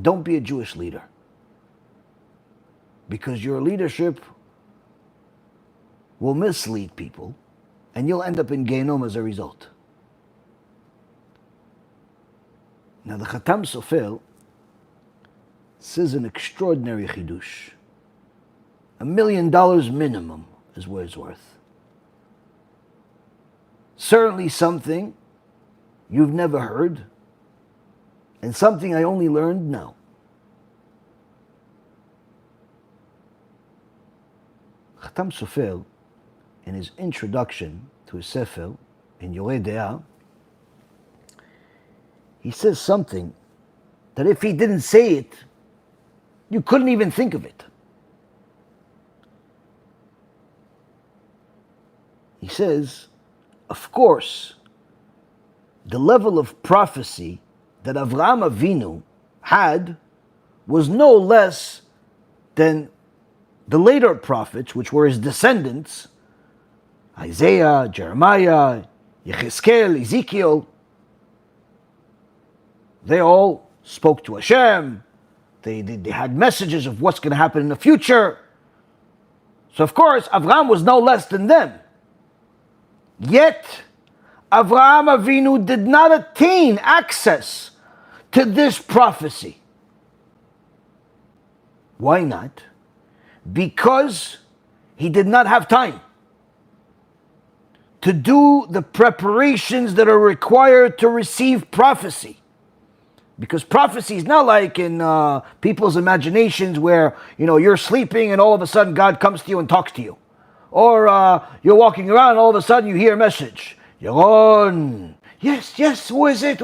A: don't be a Jewish leader. Because your leadership will mislead people, and you'll end up in Gehenom as a result. Now the Khatam Sofer says an extraordinary chidush. $1 million minimum is what it's worth. Certainly something you've never heard, and something I only learned now. Khatam Sofer, in his introduction to his Sefer, in Yoreh De'ah, he says something that if he didn't say it, you couldn't even think of it. He says, of course, the level of prophecy that Avraham Avinu had was no less than the later prophets, which were his descendants, Isaiah, Jeremiah, Yechezkel, Ezekiel. They all spoke to Hashem. They had messages of what's going to happen in the future. So of course, Avraham was no less than them. Yet, Avraham Avinu did not attain access to this prophecy. Why not? Because he did not have time to do the preparations that are required to receive prophecy. Because prophecy is not like in people's imaginations where, you're sleeping and all of a sudden God comes to you and talks to you. Or you're walking around and all of a sudden you hear a message. Yaron. Yes, who is it?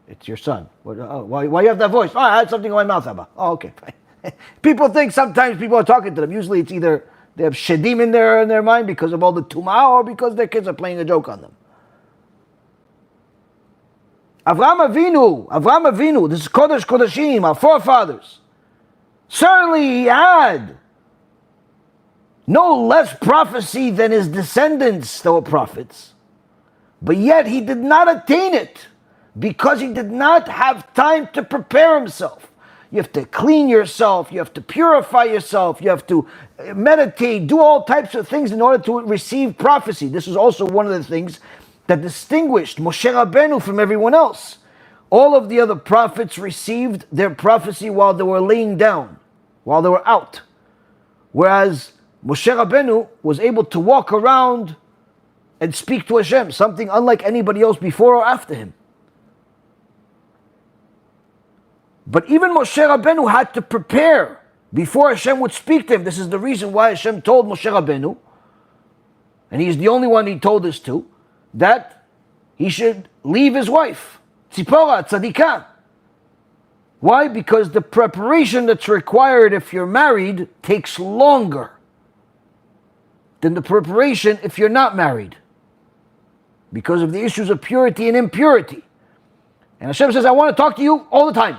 A: It's your son. Why you have that voice? Oh, I had something in my mouth, Abba. Oh, okay, fine. People think sometimes people are talking to them. Usually it's either they have shedim in their mind because of all the tumah or because their kids are playing a joke on them. Avraham Avinu, this is Kodesh Kodashim, our forefathers. Certainly he had no less prophecy than his descendants that were prophets. But yet he did not attain it because he did not have time to prepare himself. You have to clean yourself, you have to purify yourself, you have to meditate, do all types of things in order to receive prophecy. This is also one of the things that distinguished Moshe Rabbeinu from everyone else. All of the other prophets received their prophecy while they were laying down, while they were out. Whereas Moshe Rabbeinu was able to walk around and speak to Hashem, something unlike anybody else before or after him. But even Moshe Rabbeinu had to prepare before Hashem would speak to him. This is the reason why Hashem told Moshe Rabbeinu, and he's the only one he told this to, that he should leave his wife, Tzipora, Tzadikah. Why? Because the preparation that's required if you're married takes longer than the preparation if you're not married, because of the issues of purity and impurity. And Hashem says, I want to talk to you all the time.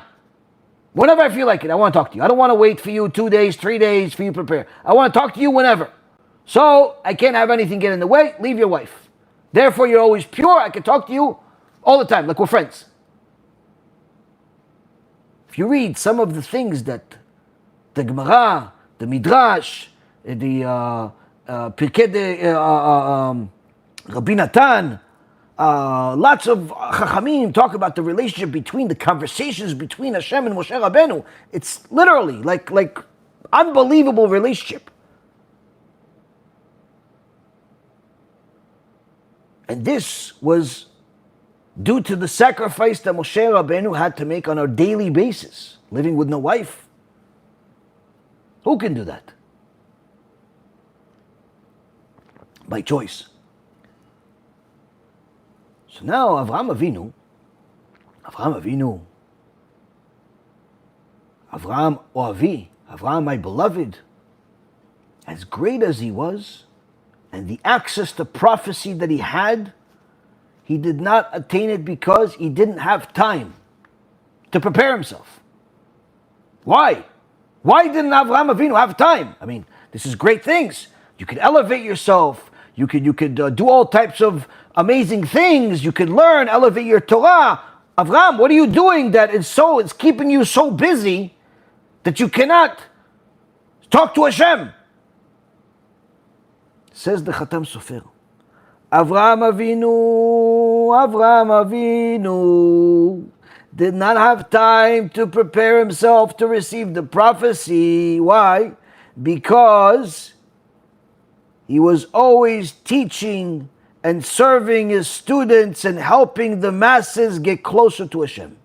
A: Whenever I feel like it, I want to talk to you. I don't want to wait for you 2 days, 3 days for you to prepare. I want to talk to you whenever. So I can't have anything get in the way. Leave your wife. Therefore, you're always pure. I can talk to you all the time, like we're friends. If you read some of the things that the Gemara, the Midrash, the Pirkei de Rabbi Natan, lots of Chachamim talk about the relationship between the conversations between Hashem and Moshe Rabbeinu. It's literally like unbelievable relationship. And this was due to the sacrifice that Moshe Rabbeinu had to make on a daily basis, living with no wife. Who can do that? By choice. So now Avraham Oavi, Avraham my beloved, as great as he was, and the access to prophecy that he had, he did not attain it because he didn't have time to prepare himself. Why? Why didn't Avraham Avinu have time? I mean, this is great things. You could elevate yourself. You could do all types of amazing things. You could learn, elevate your Torah. Avraham, what are you doing that it's keeping you so busy that you cannot talk to Hashem? Says the Khatam Sofer, Avraham Avinu did not have time to prepare himself to receive the prophecy. Why? Because he was always teaching and serving his students and helping the masses get closer to Hashem.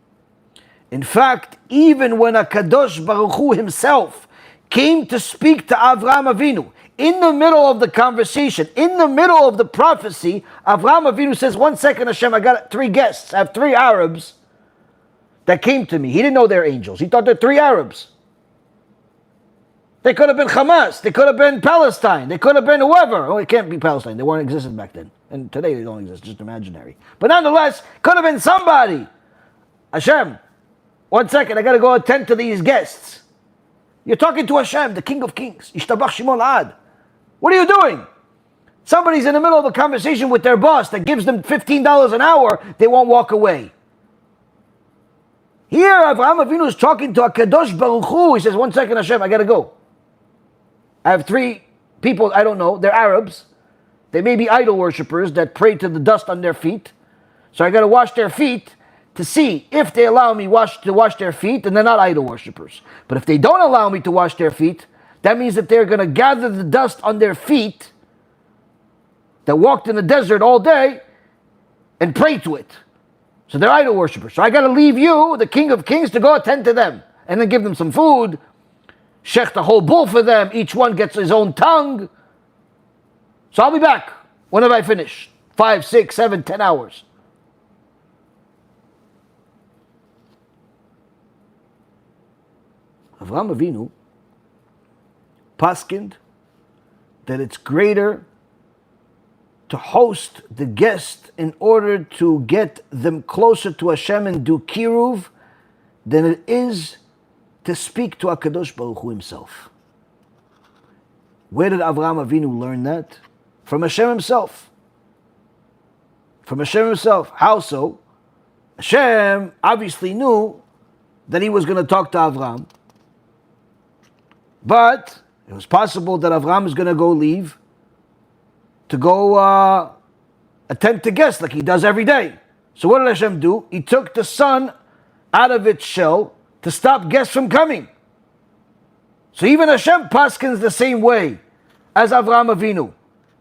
A: In fact, even when HaKadosh Baruch Hu himself came to speak to Avraham Avinu, in the middle of the conversation, in the middle of the prophecy, Avraham Avinu says, 1 second, Hashem, I got 3 guests. I have 3 Arabs that came to me. He didn't know they're angels. He thought they're 3 Arabs. They could have been Hamas. They could have been Palestine. They could have been whoever. Oh, it can't be Palestine. They weren't existent back then. And today they don't exist, just imaginary. But nonetheless, could have been somebody. Hashem, 1 second, I got to go attend to these guests. You're talking to Hashem, the King of Kings. Ishtabach Shimon Ad. What are you doing? Somebody's in the middle of a conversation with their boss that gives them $15 an hour, they won't walk away. Here, Avraham Avinu is talking to HaKadosh Baruch Hu. He says, 1 second, Hashem, I got to go. I have 3 people, I don't know, they're Arabs. They may be idol worshippers that pray to the dust on their feet. So I got to wash their feet to see if they allow me to wash their feet, and they're not idol worshippers. But if they don't allow me to wash their feet, that means that they're going to gather the dust on their feet that walked in the desert all day and pray to it. So they're idol worshippers. So I got to leave you, the King of Kings, to go attend to them and then give them some food, shecht a whole bull for them. Each one gets his own tongue. So I'll be back whenever I finish. 5, 6, 7, 10 hours. Avraham Avinu paskined that it's greater to host the guest in order to get them closer to Hashem and do kiruv than it is to speak to HaKadosh Baruch Hu himself. Where did Avraham Avinu learn that? From Hashem himself. From Hashem himself. How so? Hashem obviously knew that he was going to talk to Avraham, but it was possible that Avraham is going to go leave to go attend to guests like he does every day. So what did Hashem do? He took the sun out of its shell to stop guests from coming. So even Hashem paskins the same way as Avraham Avinu,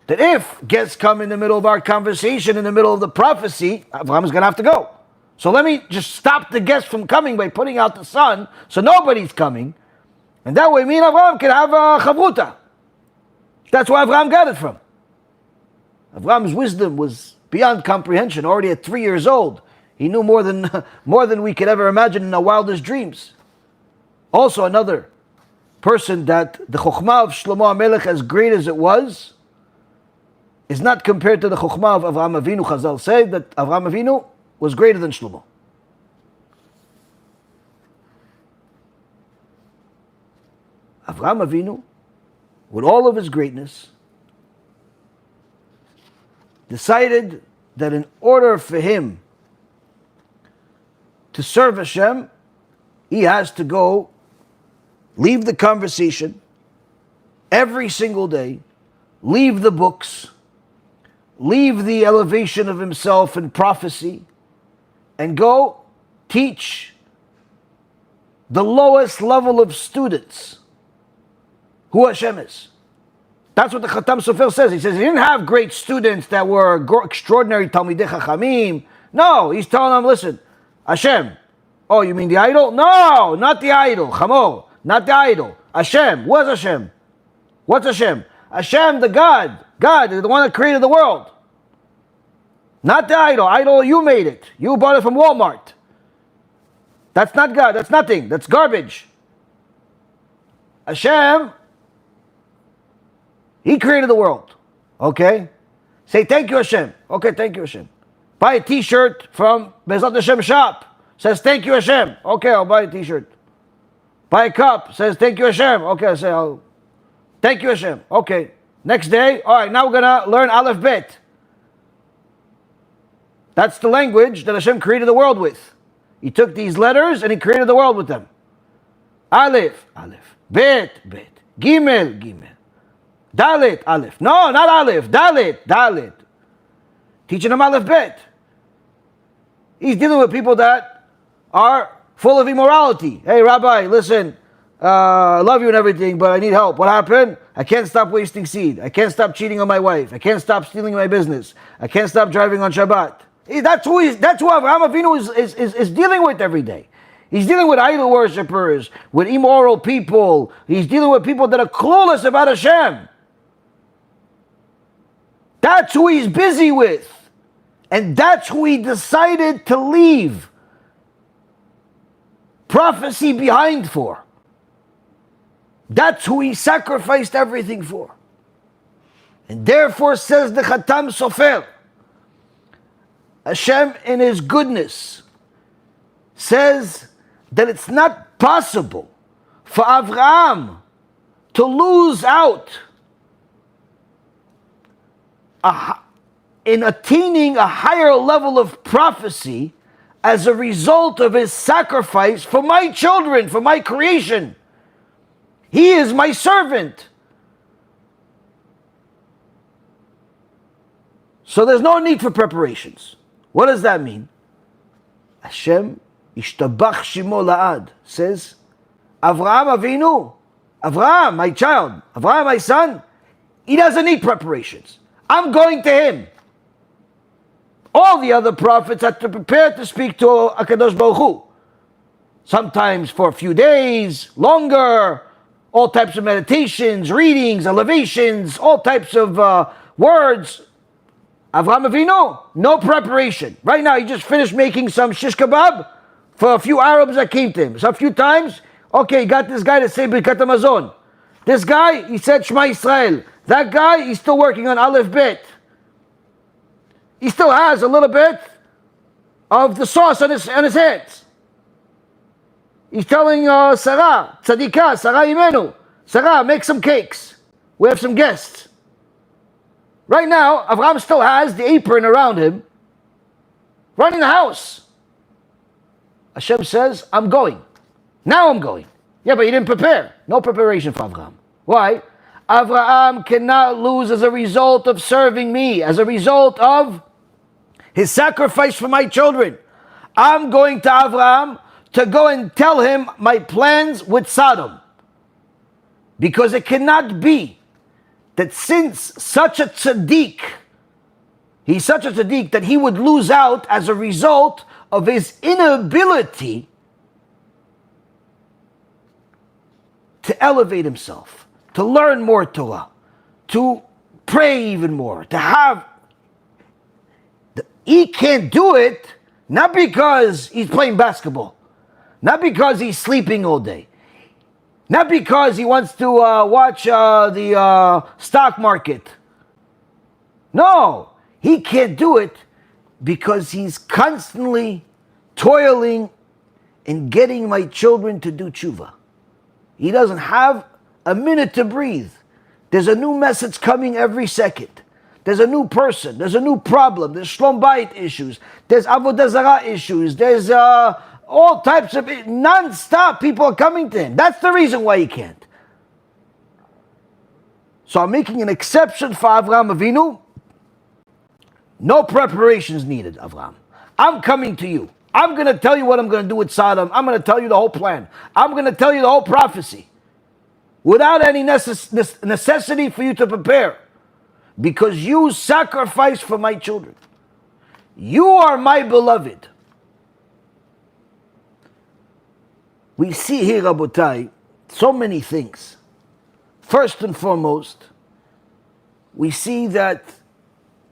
A: that if guests come in the middle of our conversation, in the middle of the prophecy, Avraham is going to have to go. So let me just stop the guests from coming by putting out the sun so nobody's coming. And that way me and Avraham can have a chavruta. That's where Avraham got it from. Avraham's wisdom was beyond comprehension. Already at 3 years old, he knew more than we could ever imagine in our wildest dreams. Also another person that the Chokhmah of Shlomo HaMelech, as great as it was, is not compared to the Chokhmah of Avraham Avinu. Chazal say that Avraham Avinu was greater than Shlomo. Avraham Avinu, with all of his greatness, decided that in order for him to serve Hashem, he has to go leave the conversation every single day, leave the books, leave the elevation of himself in prophecy, and go teach the lowest level of students who Hashem is. That's what the Khatam Sofer says. He says he didn't have great students that were extraordinary Talmidei Chachamim. No, he's telling them, listen, Hashem. Oh, you mean the idol? No, not the idol. Chamor, not the idol. Hashem. What's Hashem? What's Hashem? Hashem, the God. God is the one that created the world. Not the idol. Idol, you made it. You bought it from Walmart. That's not God. That's nothing. That's garbage. Hashem, He created the world. Okay? Say thank you, Hashem. Okay, thank you, Hashem. Buy a t-shirt from BeEzrat HaShem shop. Says thank you, Hashem. Okay, I'll buy a t-shirt. Buy a cup. Says thank you, Hashem. Okay, I say I'll thank you, Hashem. Okay. Next day, all right, now we're going to learn Aleph Bet. That's the language that Hashem created the world with. He took these letters and He created the world with them. Aleph, Aleph. Bet, Bet. Gimel, Gimel. Dalet, Aleph. No, not Aleph. Dalet, Dalet. Teaching them Aleph Bet. He's dealing with people that are full of immorality. Hey, Rabbi, listen, I love you and everything, but I need help. What happened? I can't stop wasting seed. I can't stop cheating on my wife. I can't stop stealing my business. I can't stop driving on Shabbat. That's who Avraham Avinu is dealing with every day. He's dealing with idol worshippers, with immoral people. He's dealing with people that are clueless about Hashem. That's who he's busy with. And that's who he decided to leave prophecy behind for. That's who he sacrificed everything for. And therefore, says the Khatam Sofer, Hashem in His goodness says that it's not possible for Avraham to lose out in attaining a higher level of prophecy as a result of his sacrifice for my children, for my creation. He is my servant. So there's no need for preparations. What does that mean? Hashem, Ishtabach Shimo La'ad, says, Avraham Avinu, Avraham, my child, Avraham, my son, he doesn't need preparations. I'm going to him. All the other prophets had to prepare to speak to HaKadosh Baruch Hu. Sometimes for a few days, longer, all types of meditations, readings, elevations, all types of words. Avraham Avinu, no preparation. Right now, he just finished making some shish kebab for a few Arabs that came to him. So a few times, okay, he got this guy to say Birkat HaMazon. This guy, he said Shema Yisrael. That guy, he's still working on Aleph Bet. He still has a little bit of the sauce on his hands. He's telling Sarah, Tzadikah, Sarah Imenu, Sarah, make some cakes. We have some guests. Right now, Avraham still has the apron around him, running the house. Hashem says, I'm going. Now I'm going. Yeah, but he didn't prepare. No preparation for Avraham. Why? Avraham cannot lose as a result of serving me, as a result of his sacrifice for my children. I'm going to Avraham to go and tell him my plans with Sodom. Because it cannot be that since such a tzaddik, he's such a tzaddik that he would lose out as a result of his inability to elevate himself, to learn more Torah, to pray even more, to have He can't do it, not because he's playing basketball, not because he's sleeping all day, not because he wants to watch the stock market. No, he can't do it because he's constantly toiling and getting my children to do tshuva. He doesn't have a minute to breathe. There's a new message coming every second. There's a new person. There's a new problem. There's shlom bayit issues. There's avodah zarah issues. There's all types of non-stop people are coming to him. That's the reason why he can't. So I'm making an exception for Avraham Avinu. No preparations needed, Avraham. I'm coming to you. I'm going to tell you what I'm going to do with Sodom. I'm going to tell you the whole plan. I'm going to tell you the whole prophecy without any necessity for you to prepare, because you sacrifice for my children. You are my beloved. We see here, Rabotai, so many things. First and foremost, we see that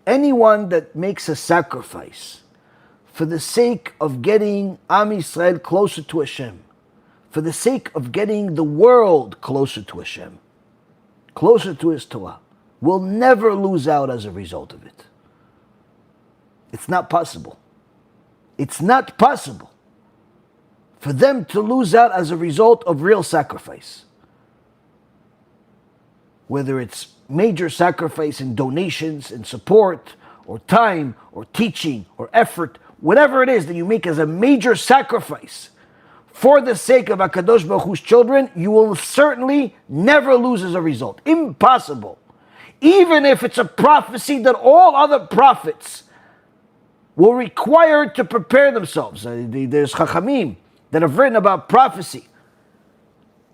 A: anyone that makes a sacrifice for the sake of getting Am Yisrael closer to Hashem, for the sake of getting the world closer to Hashem, closer to His Torah, will never lose out as a result of it. It's not possible. It's not possible for them to lose out as a result of real sacrifice. Whether it's major sacrifice in donations and support, or time, or teaching, or effort, whatever it is that you make as a major sacrifice for the sake of HaKadosh Baruch Hu's children, you will certainly never lose as a result. Impossible. Even if it's a prophecy that all other prophets were required to prepare themselves. There's Chachamim that have written about prophecy.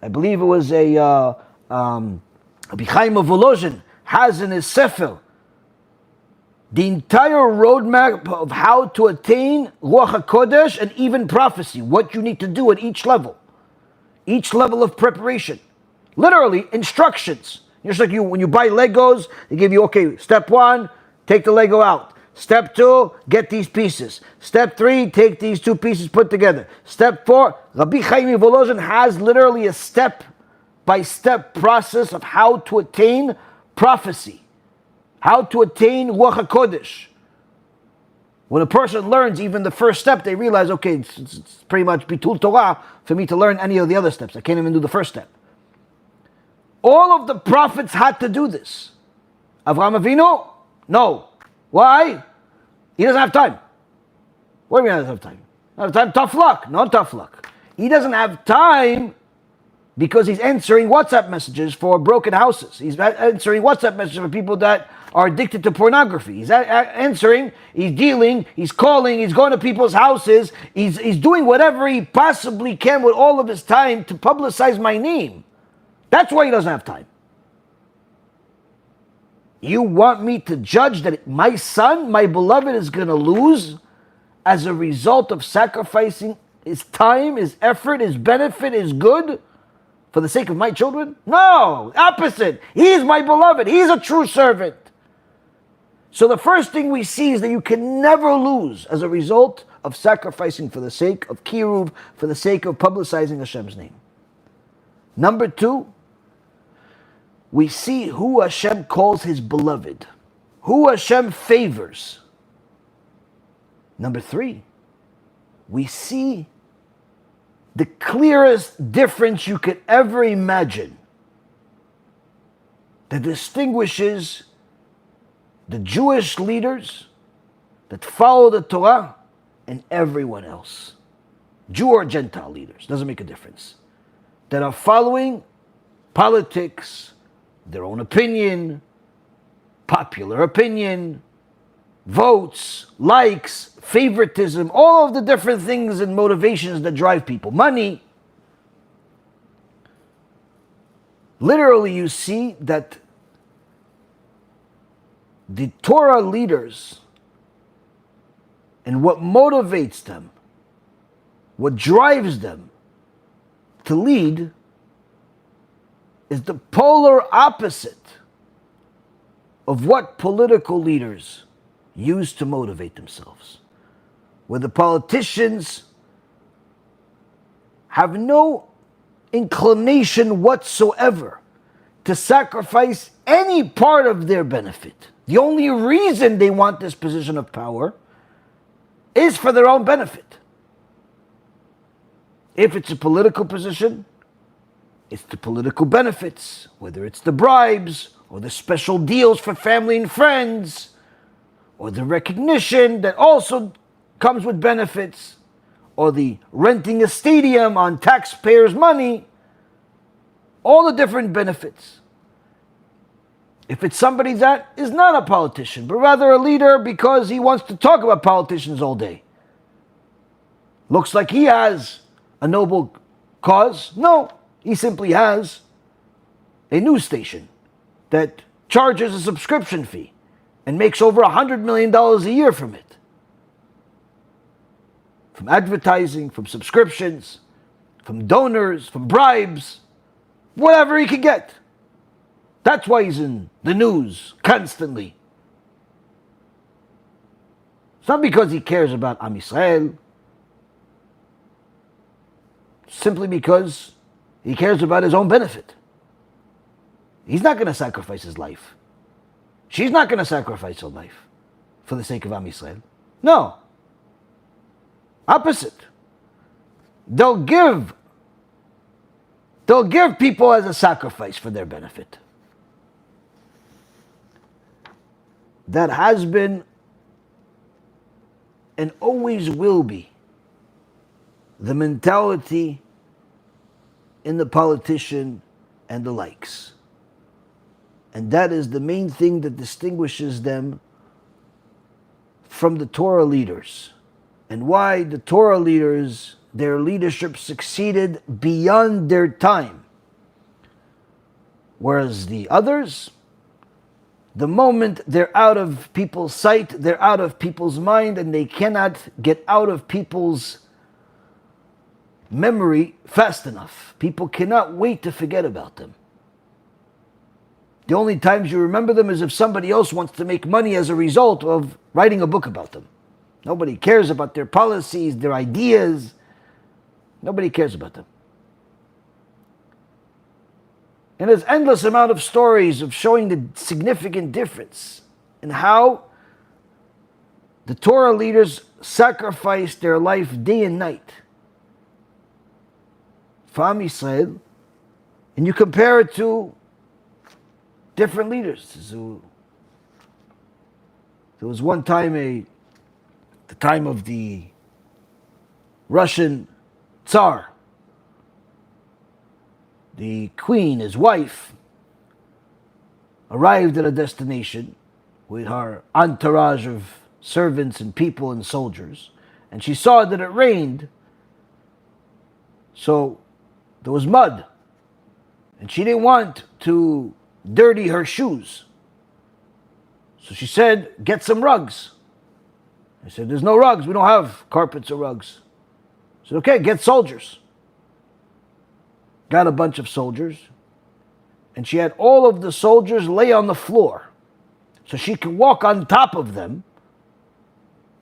A: I believe it was Rabbi Chaim of Volozhin has in his Sefer the entire roadmap of how to attain Ruach HaKodesh and even prophecy, what you need to do at each level of preparation. Literally, instructions. Just like when you buy Legos, they give you, okay, step 1, take the Lego out. Step 2, get these pieces. Step 3, take these 2 pieces put together. Step 4, Rabbi Chaim Volozhin has literally a step-by-step process of how to attain prophecy, how to attain Ruach HaKodesh. When a person learns even the first step, they realize, okay, it's pretty much bitul Torah for me to learn any of the other steps. I can't even do the first step. All of the prophets had to do this. Avraham Avinu? No. Why? He doesn't have time. What do you mean he doesn't have time? Not have time? Tough luck. Not tough luck. He doesn't have time because he's answering WhatsApp messages for broken houses. He's answering WhatsApp messages for people that are addicted to pornography. He's answering, he's dealing, he's calling, he's going to people's houses. He's doing whatever he possibly can with all of his time to publicize my name. That's why he doesn't have time. You want me to judge that my son, my beloved, is going to lose as a result of sacrificing his time, his effort, his benefit, his good for the sake of my children? No, opposite. He is my beloved. He is a true servant. So the first thing we see is that you can never lose as a result of sacrificing for the sake of kiruv, for the sake of publicizing Hashem's name. Number 2, we see who Hashem calls His beloved, who Hashem favors. Number 3, we see the clearest difference you could ever imagine that distinguishes the Jewish leaders that follow the Torah and everyone else. Jew or Gentile leaders, doesn't make a difference, that are following politics, their own opinion, popular opinion, votes, likes, favoritism, all of the different things and motivations that drive people. Money. Literally, you see that the Torah leaders and what motivates them, what drives them to lead, is the polar opposite of what political leaders use to motivate themselves. Where the politicians have no inclination whatsoever to sacrifice any part of their benefit. The only reason they want this position of power is for their own benefit. If it's a political position, it's the political benefits, whether it's the bribes or the special deals for family and friends, or the recognition that also comes with benefits, or the renting a stadium on taxpayers' money, all the different benefits. If it's somebody that is not a politician, but rather a leader because he wants to talk about politicians all day, looks like he has a noble cause. No, he simply has a news station that charges a subscription fee and makes over $100 million a year from it. From advertising, from subscriptions, from donors, from bribes, whatever he can get. That's why he's in the news constantly. It's not because he cares about Am Yisrael. Simply because he cares about his own benefit. He's not going to sacrifice his life. She's not going to sacrifice her life for the sake of Am Yisrael. No. Opposite. They'll give people as a sacrifice for their benefit. That has been and always will be the mentality in the politician and the likes. And that is the main thing that distinguishes them from the Torah leaders. And why the Torah leaders, their leadership succeeded beyond their time. Whereas the others, the moment they're out of people's sight, they're out of people's mind, and they cannot get out of people's memory fast enough. People cannot wait to forget about them. The only times you remember them is if somebody else wants to make money as a result of writing a book about them. Nobody cares about their policies, their ideas. Nobody cares about them. And there's endless amount of stories of showing the significant difference in how the Torah leaders sacrificed their life day and night for Am Yisrael, and you compare it to different leaders. So, there was one time, the time of the Russian Tsar, the queen, his wife, arrived at a destination with her entourage of servants and people and soldiers, and she saw that it rained, so there was mud, and she didn't want to dirty her shoes. So she said, get some rugs. I said, there's no rugs. We don't have carpets or rugs. I said, okay, get soldiers. Got a bunch of soldiers. And she had all of the soldiers lay on the floor so she could walk on top of them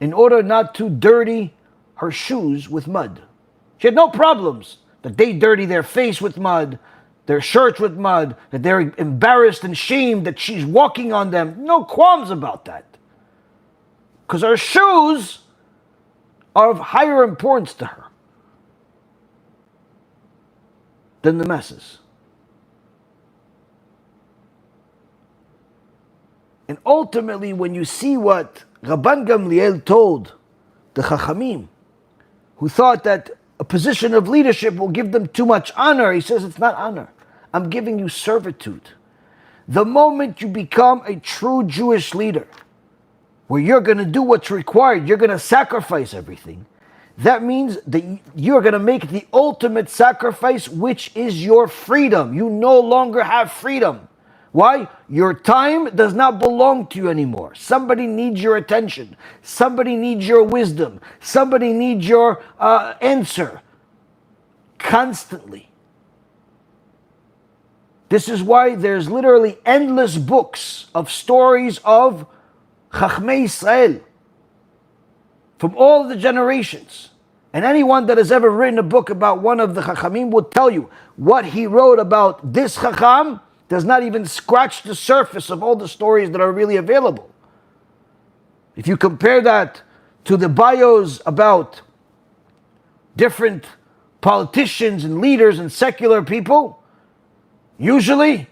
A: in order not to dirty her shoes with mud. She had no problems that they dirty their face with mud, their shirts with mud, that they're embarrassed and shamed that she's walking on them. No qualms about that. Because her shoes are of higher importance to her than the masses. And ultimately, when you see what Rabban Gamliel told the Chachamim, who thought that a position of leadership will give them too much honor, he says it's not honor. I'm giving you servitude. The moment you become a true Jewish leader, where you're going to do what's required, you're going to sacrifice everything, that means that you're going to make the ultimate sacrifice, which is your freedom. You no longer have freedom. Why? Your time does not belong to you anymore. Somebody needs your attention. Somebody needs your wisdom. Somebody needs your answer. Constantly. This is why there's literally endless books of stories of Chachmei Israel, from all the generations. And anyone that has ever written a book about one of the Chachamim will tell you what he wrote about this Chacham does not even scratch the surface of all the stories that are really available. If you compare that to the bios about different politicians and leaders and secular people, usually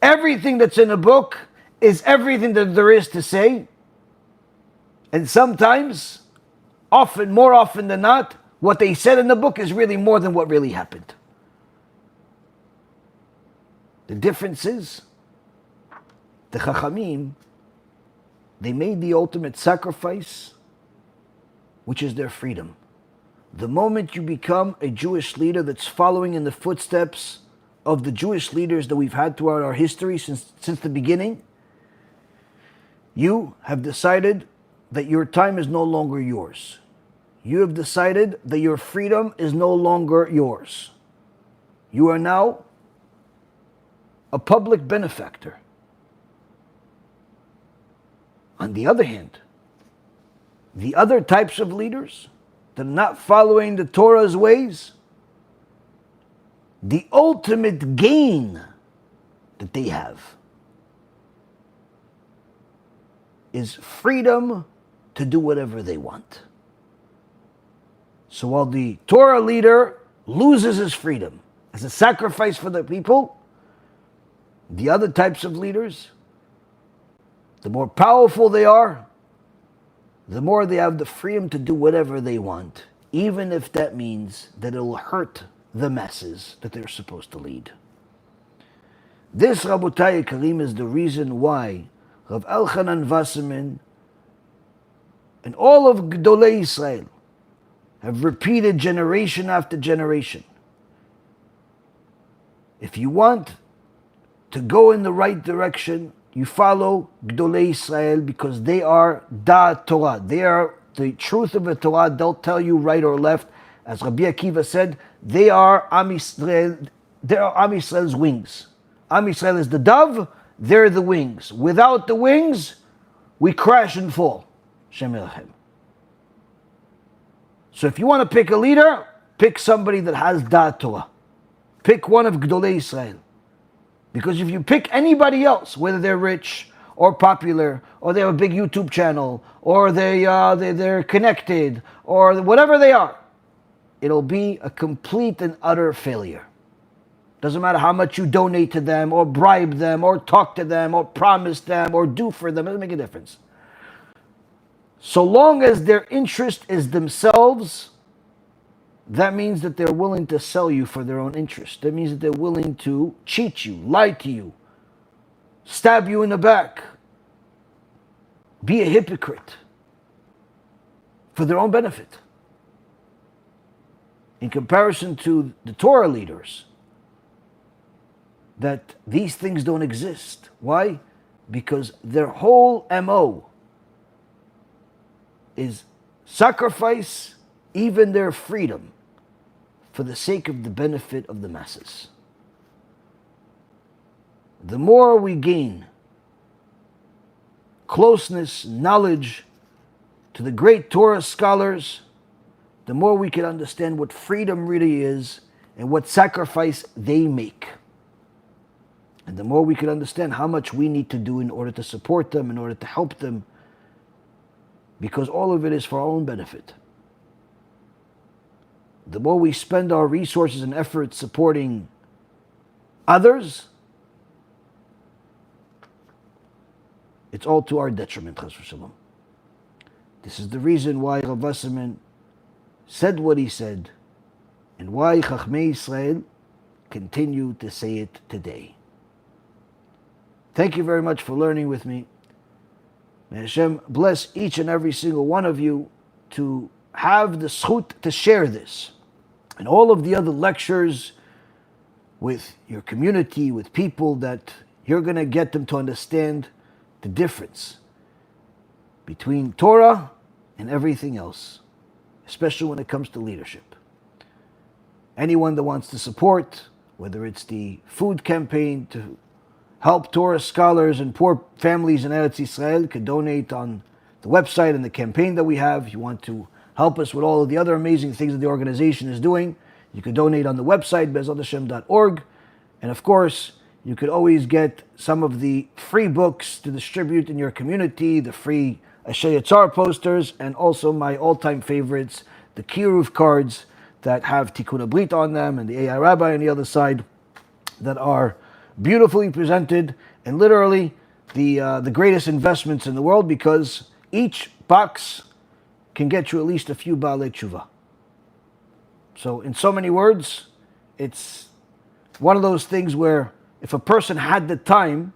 A: everything that's in a book is everything that there is to say. And sometimes, more often than not, what they said in the book is really more than what really happened. The difference is, the Chachamim, they made the ultimate sacrifice, which is their freedom. The moment you become a Jewish leader that's following in the footsteps of the Jewish leaders that we've had throughout our history since the beginning, you have decided that your time is no longer yours. You have decided that your freedom is no longer yours. You are now a public benefactor. On the other hand, the other types of leaders that are not following the Torah's ways, the ultimate gain that they have is freedom to do whatever they want. So while the Torah leader loses his freedom as a sacrifice for the people, the other types of leaders, the more powerful they are, the more they have the freedom to do whatever they want, even if that means that it will hurt the masses that they're supposed to lead. This, Rabotai Karim, is the reason why Rav Elchanan Wasserman and all of Gdolei Israel have repeated generation after generation. If you want to go in the right direction, you follow Gdolei Israel, because they are Da'at Torah. They are the truth of the Torah. They'll tell you right or left. As Rabbi Akiva said, they are Am Yisrael, they are Am Yisrael's wings. Am Yisrael is the dove, they're the wings. Without the wings, we crash and fall. Shem Elohim. So if you want to pick a leader, pick somebody that has Da'at Torah. Pick one of Gdolei Israel. Because if you pick anybody else, whether they're rich or popular, or they have a big YouTube channel, or they're connected, or whatever they are, it'll be a complete and utter failure. Doesn't matter how much you donate to them, or bribe them, or talk to them, or promise them, or do for them. It doesn't make a difference. So long as their interest is themselves, that means that they're willing to sell you for their own interest. That means that they're willing to cheat you, lie to you, stab you in the back, be a hypocrite for their own benefit. In comparison to the Torah leaders, that these things don't exist. Why? Because their whole MO is sacrifice even their freedom for the sake of the benefit of the masses. The more we gain closeness, knowledge to the great Torah scholars, the more we can understand what freedom really is and what sacrifice they make. And the more we can understand how much we need to do in order to support them, in order to help them, because all of it is for our own benefit. The more we spend our resources and efforts supporting others, it's all to our detriment, Chas v'shalom. This is the reason why Rav Wasserman said what he said, and why Chachmei Israel continue to say it today. Thank you very much for learning with me. May Hashem bless each and every single one of you to have the zchut to share this and all of the other lectures with your community, with people that you're going to get them to understand the difference between Torah and everything else, especially when it comes to leadership. Anyone that wants to support, whether it's the food campaign to help Torah scholars and poor families in Eretz Yisrael, you could donate on the website and the campaign that we have. If you want to help us with all of the other amazing things that the organization is doing, you could donate on the website, BeEzratHaShem.org. And of course, you could always get some of the free books to distribute in your community, the free Asher Yatzar posters, and also my all-time favorites, the Kiruv cards that have Tikkun Abrit on them and the AI Rabbi on the other side that are beautifully presented and literally the greatest investments in the world, because each box can get you at least a few Baalei Tshuva. So in so many words, it's one of those things where if a person had the time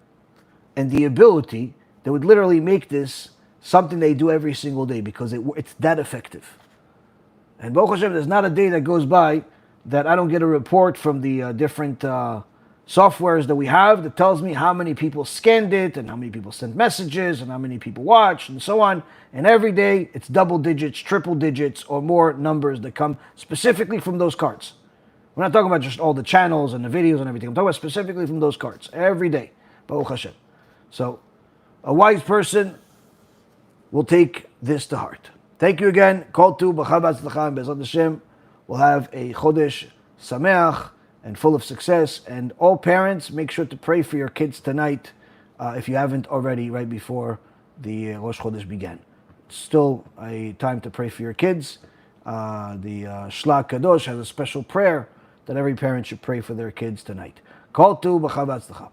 A: and the ability, they would literally make this something they do every single day, because it's that effective. And Baruch HaShem, there's not a day that goes by that I don't get a report from the different softwares that we have that tells me how many people scanned it and how many people sent messages and how many people watched and so on. And every day it's double digits, triple digits, or more numbers that come specifically from those cards. We're not talking about just all the channels and the videos and everything. I'm talking about specifically from those cards every day. Baruch HaShem. So a wise person will take this to heart. Thank you again. Kol tu b'cha b'atzlacha, and BeEzrat HaShem will have a Chodesh Sameach and full of success. And all parents, make sure to pray for your kids tonight if you haven't already, right before the Rosh Chodesh began. It's still a time to pray for your kids. The Shla Kadosh has a special prayer that every parent should pray for their kids tonight. Kol tu b'cha b'atzlacha.